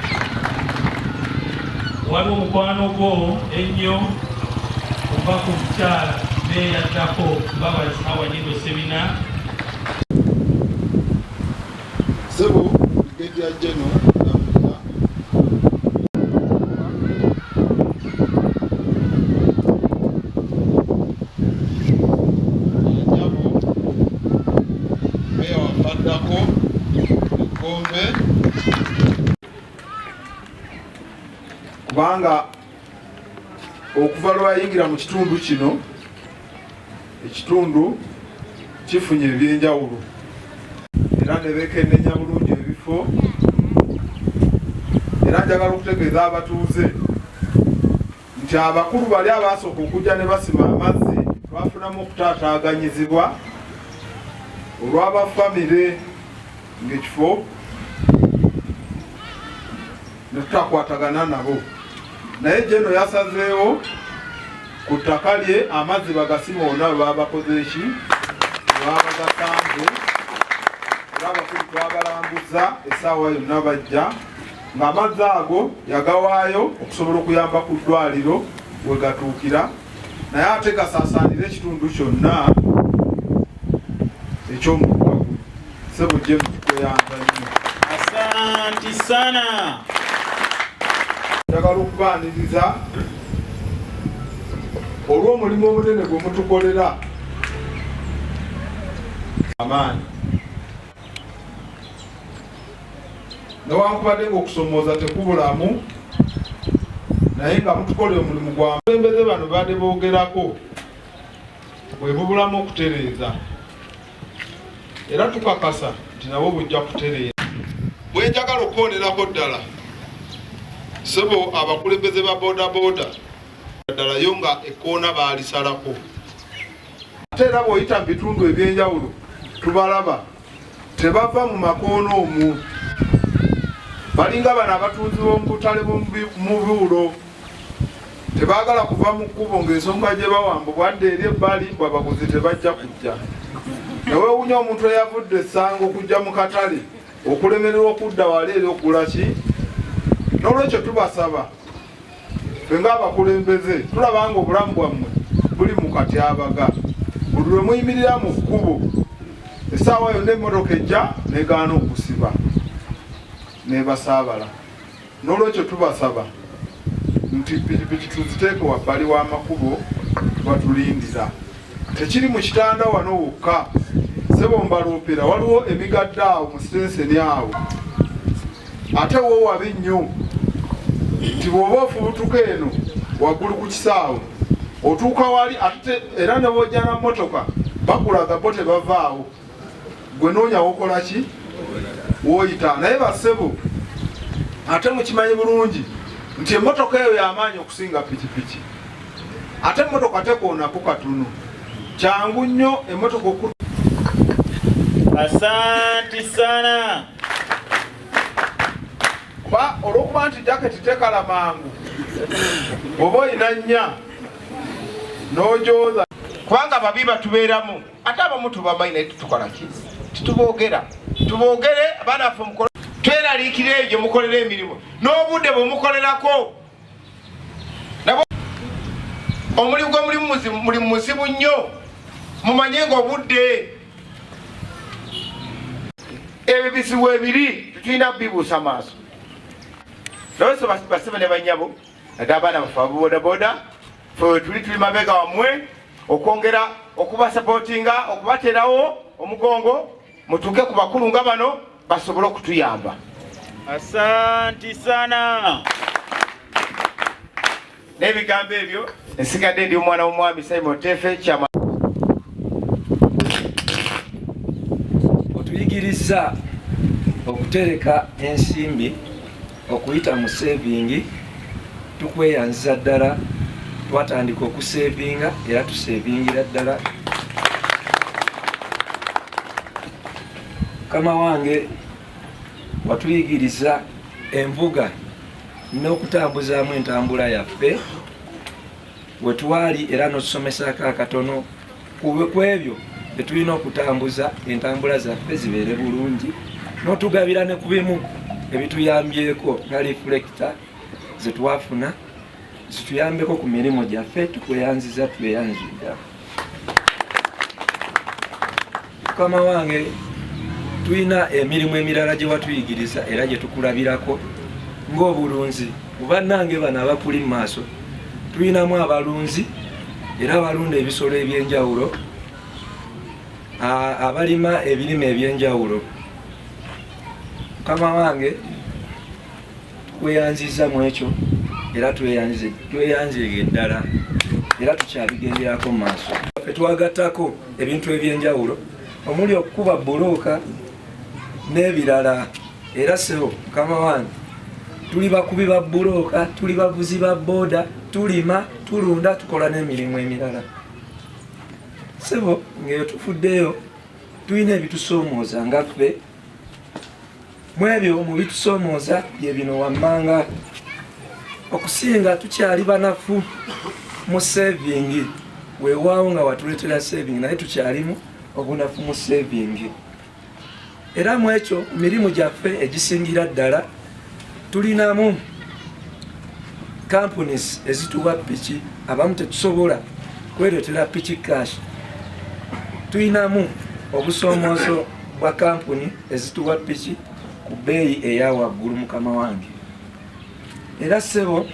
Waliwo omukwano gwo ennyo okuva ku mukyala beeyaddako Mbabazi Awanyiro Sebina. Sebo Brigadier General Damulira. Nyabo meya wafaddako Mukombe kubanga okuva lwayingira mu kitundu kino ekitundu kifunye ebyenjawulo era ne beekennenya bulungi ebifo. Era njagala okutegeeza abatuuze nti abakulu bali abaasooka okujja ne basima amazzi twafunamu okutaataaganyizibwa olw'abafamire ng'ekifo ne tutakwatagana nabo, naye Jeno yasazeewo ku ttaka lye amazzi bagasima ona bwe babakoze eki babagasanze. Era abakulu twabalambuza essaawa yonna bajja ng'amazzi ago yagawaayo okusobola okuyamba ku ddwaliro we gatuukira, naye ate gasaasaanira ekitundu kyonna eky'omugagwe. Sebo Jeno tukweyanza nnyo. Asanti sana. Njagala okubaaniriza olw'omulimu omunene gwe mutukolera amaanyi. Newankubadde ng'okusomooza tekubulamu, naye nga mutukolera omulimu gwa mbembeze bano badde boogerako bwe bubulamu okutereeza, era tukakasa nti nabo bujja kutereeza. Bwe njagala okwonerako ddala sebo abakulembeze ba bodaboda ddala yo nga ekkoona baalisalako. Ate era bw'oyita mu bitundu ebyenjawulo tubalaba tebava mu makoono omwo, balinga bano abatunzi b'omu butale mu buulo, tebaagala kuva mu kkubo ng'ensonga gye bawamba bwadde eri ebbali bwe abaguzi tebajja kujja. Neweewunya omuntu eyavudde essango okujja mu katale okulemererwa okudda wali eri okugula ki. N'olwekyo tubasaba ffe ng'abakulembeze tulaba nga obulamu bwammwe buli mu katyabaga. Buli lwe muyimirira mu kkubo essaawa yonna emmotoka ejja negaana okusiba n'ebasaabala. N'olwekyo tubasaba nti pikipiki tuziteeke wabbali w'amakubo batulindira. Tekiri mu kitanda wano wokka, sebo mbaloopera waliwo emigadde awo mu sitenseni awo. Ate woowabe nnyo nti bw'oba ofubutuka eno waggulu ku kisaawe otuuka wali ate era ne bw'ojja na mmotoka bakulaga bo tebavaawo, gwe noonya wokola ki wooyita. Naye bassebo ate mukimanyi bulungi nti emmotoka eyo y'amaanyi okusinga pikipiki. Ate emmotoka tekoonako katono, kyangu nnyo emmotoka oku. Asanti sana. Olwokuba nti jaketi tekala mangu oba olina nnya n'ojooza kubanga babi batubeeramu. Ate abamu tubamanyi naye tutukola ki? Tuboogera tuboogere abaana baffe mukole tweraliikira ebyo mukolera emirimu n'obudde bwe mukolerako nabo omulimu mulimu muzibu nnyo. Mumanye ng'obudde ebyo bizibu ebiri tulina bibuusa maaso. Nawe basebe ne banyabo naddala abaana baffe ababodaboda fe tuli mabega wammwe okwongera okubasapootinga okubateerawo omugongo mutuuke ku bakulu nga bano basobole okutuyamba. Asanti sana. N'ebigambo ebyo nsigadde ndi omwana w'omwami Simon Tefe kyama otuyigiriza okutereka ensimbi okuyita mu saving. Tukweyanziza ddala twatandika okusevinga era tusevingira ddala. Mukama wange watuyigiriza envuga n'okutambuzaamu entambula yaffe we twali era n'otusomesako akatono ku ebyo bye tulina okutambuza entambula zaffe zibeere bulungi, n'otugabira ne ku bimu ebituyambyeko nga reflector zetwafuna zituyambeko ku mirimu gyaffe. Tukweyanziza tweyanzidda. Mukama wange tulina emirimu emirala gye watuyigiriza era gye tukulabirako ng'obulunzi. Mubannange bano abakuli mu maaso tulinamu abalunzi era abalunda ebisolo eby'enjawulo, abalima ebirime eby'enjawulo. Mukama wange tukweyanziza mu ekyo era tweyanzige ddala era tukyabigenderako mu maaso. Ffe twagattako ebintu eby'enjawulo omuli okukuba bbulooka n'ebirala. Era sebo Mukama wange tuli bakubi ba bbulooka, tuli bavuzi ba booda, tulima, tulunda, tukola n'emirimu emirala. Sebo ng'eyo tufuddeyo tulina ebitusoomooza nga ffe. Mu ebyo mu bitusoomooza bye bino wammanga. Okusinga tukyali banafu mu saving. Weewaawo nga watuleetera saving naye tukyalimu obunafu mu saving. Era mu ekyo mirimu gyaffe egisingira ddala tulinamu companies ezituwa piki. Abamu tetusobola kwereetera piki cash. Tulinamu obusoomoozo bwa kampuni ezituwa piki ku bbeeyi eya waggulu. Mukama wange era ssebo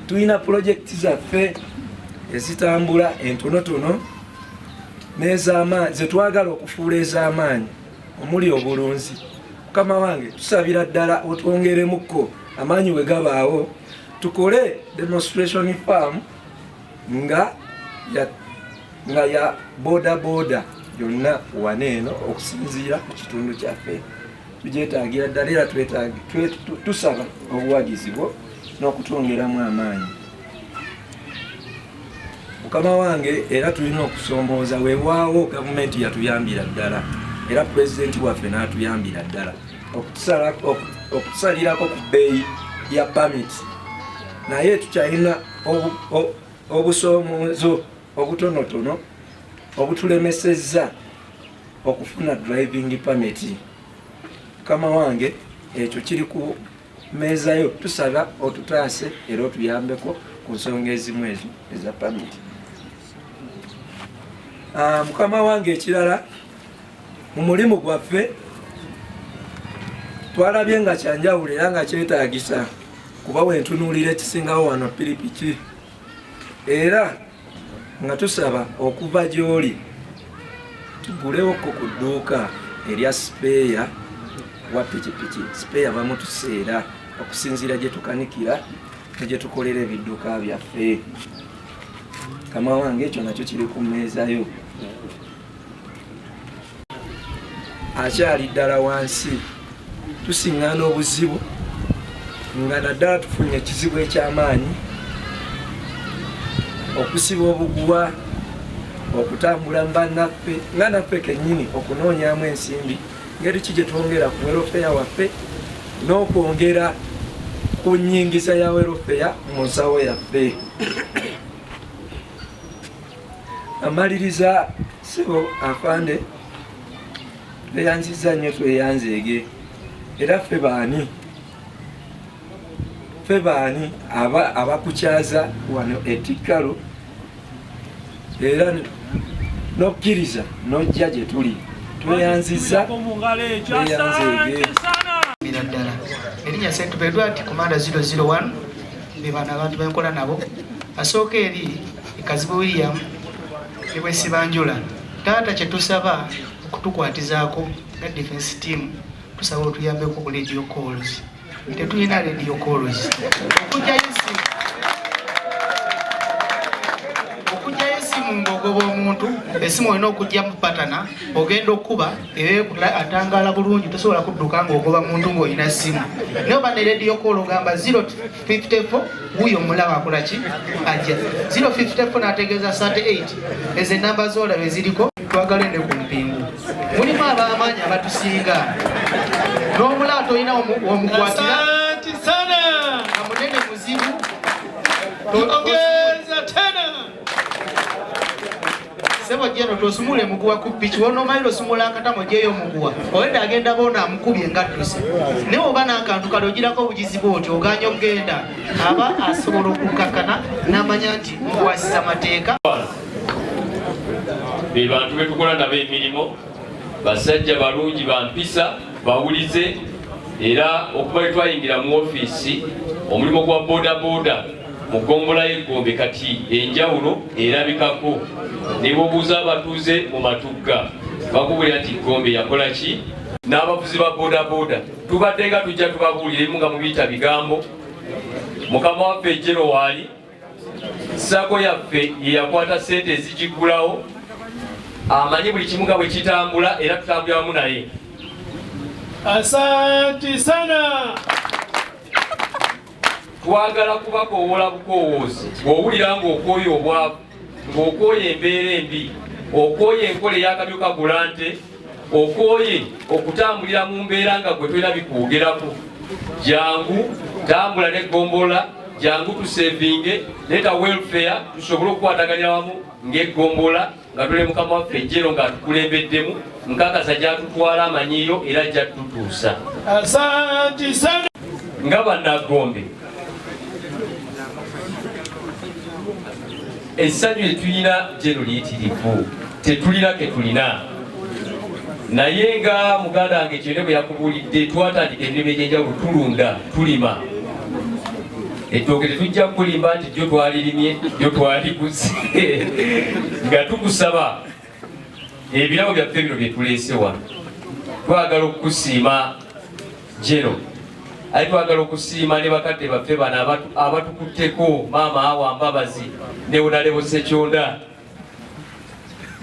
tulina pulojekiti zaffe ezitambula entonotono n'ez'amaanyi zetwagala okufuula ez'amaanyi omuli obulunzi. Mukama wange tusabira ddala otwongeremukko amaanyi we gabaawo tukole demonstration farm nga ya boda yonna waneeno okusinziira ku kitundu kyaffe. Tugyetaagira ddala era tusaba obuwagizi bwo n'okutwongeramu amaanyi. Mukama wange era tulina okusoomooza weewaawo gavumenti yatuyambira ddala era pulezidenti waffe n'atuyambira ddala okutusalirako ku bbeeyi ya pamit, naye tukyalina obusoomoozo obutonotono obutulemesezza okufuna driving permit. Mukama wange ekyo kiri ku meeza yo, tusaba otutaase era otuyambeko ku nsonga ezimu ezo eza permit. Mukama wange ekirala mu mulimu gwaffe twalabye nga kyanjawulo era nga kyetaagisa kuba wentunuulira ekisingawo wano piripiki era nga tusaba okuva gy'oli tugulewoko ku dduuka erya sipeeya wa pikipiki. Sipeeya bamutuseera okusinziira gye tukanikira ne gye tukolera ebidduka byaffe. Kama wange ekyo nakyo kiri ku mmeeza yo. Akyali ddala wansi tusiŋŋaana obuzibu nga naddala tufunye ekizibu eky'amaanyi okusiba obuguwa, okutambula mu bannaffe nga naffe kennyini okunoonyaamu ensimbi ngeri ki gye twongera ku welofeya waffe n'okwongera ku nnyingiza ya welofeya mu nsawo yaffe. Amaliriza sibo afande tweyanziza nnyo tweyanzeege era ffe baani abakukyaza wano etikkalo era n'okkiriza n'ojja gye tuli tweyanziza tweyanzeege. Erinnya St. Edward Commander 001 be bana abantu benkola nabo asooka eri Kazibu William ne Bwesibanjula taata kye tusaba okutukwatizaako nga defense team tusaba otuyambeko ku radio calls tetulina radio calls okujjayo esimu ng'ogoba omuntu esimu olina okujja mu patana ogenda okuba atangala bulungi tosobola kudduka ng'ogoba muntu ng'olina essimu naye oba ne radio call ogamba 054 wuyo omulaba akola ki ajja 054 n'ategeeza 38 ezo enamba z'olaba eziriko twagala ende ku mpingu mulimu ab'amaanyi abatusinga n'omulaato olina omukwatira amunene muzibu ongeza tena sebo jeno tosumule muguwa ku pitch wono mailo sumula akatamo jeyo muguwa oyenda agenda bona amukubye ngatuse ne obana akantu kalogirako obugizi bwoti oganya ogenda aba asobola okukakana n'amanya nti mukwasiza mateeka be bantu betukola nabo emirimu basajja balungi bampisa bawulize era okuba twayingira mu ofiisi omulimu gwa bodaboda mu ggombola y'Egombe kati enjawulo erabikako ne bobuuza abatuuze mu matugga bakubulira nti Gombe yakola ki n'abavuzi ba bodaboda tubadde nga tujja tubabuuliremu nga mubiyita bigambo mukama waffe ejjero waali sako yaffe ye yakwata ssente ezigigulawo amanyi buli kimu nga bwe kitambula era tutambula wamu naye. Asante sana. Twagala kubakoowola bukowoozi bw'owulira ng'okooye obwavu ng'okooye embeera embi okooye enkola ey'akabyo kagula nte okooye okutambulira mu mbeera nga gwe tolina bikuwogerako jangu tambula n'eggombola jangu tusevinge leta welfare tusobole okukwataganya wamu ng'eggombola nga tule mukama waffe ejjero ng'atukulembeddemu nkakasa gyatutwala amanyiiro era gyatutuusa. Asante sana. Nga bannagombe essanyu etulina jeno liyitirivu tetulina ke tulina naye nga muganda wange kyone bwe yakubuulidde twatandika emirimu egy'enjawulo tulunda tulima ettooke tetujja kulimba nti jjo twalirimye jjo twaliguze nga tukusaba ebirabo byaffe bino bye tuleese wano twagala okukusiima jeno aye twagala okusiima ne bakadde baffe bano abatukutteko maama Awa Mbabazi ne Wonalebo Ssekyonda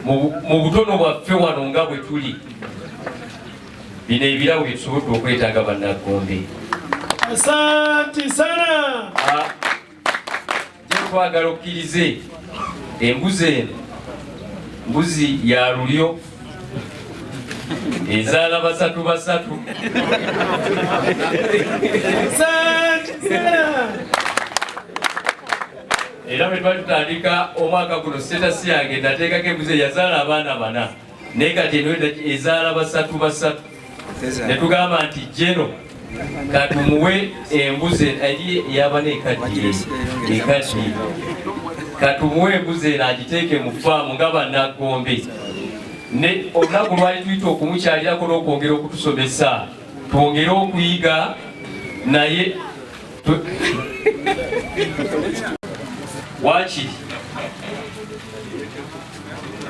mu butono bwaffe wano nga bwe tuli bino ebirabo bye tusobodde okwetaaga bannagombe. Asante sana. Twagala okkirize embuzi eno mbuzi ya lulyo ezaala basatu basatu. Era bwe twali tutandika omwaka guno sitasi yange nateekako embuzi yazaala abaana bana naye kati eno ezaala basatu basatu ne tugamba nti jeno katumuwe embuzi eri eyabana ekaddiye katumuwe embuzi eno agiteeke mu faamu nga bannagombe ne olunaku lwali tuyita okumukyalirako n'okwongera okutusomesa twongere okuyiga naye wakiri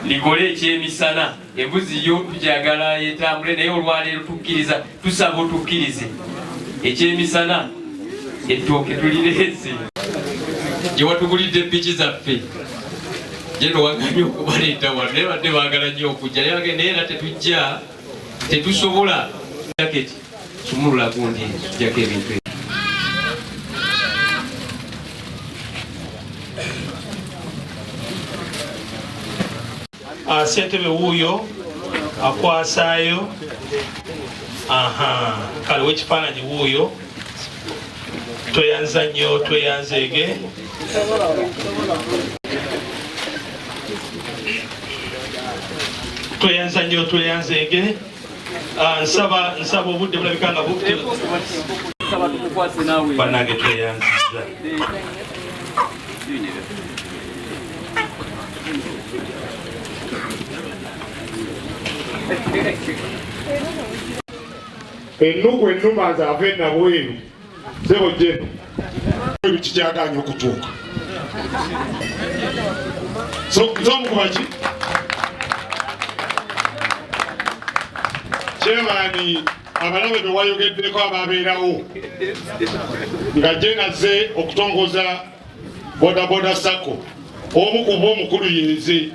likole ekyemisana embuzi yo tukyagala etambule naye olwaleero tukkiriza tusaba otukkirize ekyemisana ettooke tulireese gye watugulidde ppiki zaffe jeno wagambye okubaleeta wano naye badde baagala nnyo okujja naye era tetujja tetusobola jaketi sumulula gundi tujjako ebintu ssentebe wuuyo akwasaayo kale w'ekifaananyi wuuyo tweyanza nnyo tweyanzeege tweyanza nnyo tweyanzeege nsaba obudde bulabika nga bannange tweyanziza ennugu ennuma zaave nabweru sebo jeno kikyagaanye okutuuka. Z'omukubaki Chairman abalabe be wayogeddeko ababeerawo nga gye naze okutongoza bodaboda sako omu ku bo omukulu yenze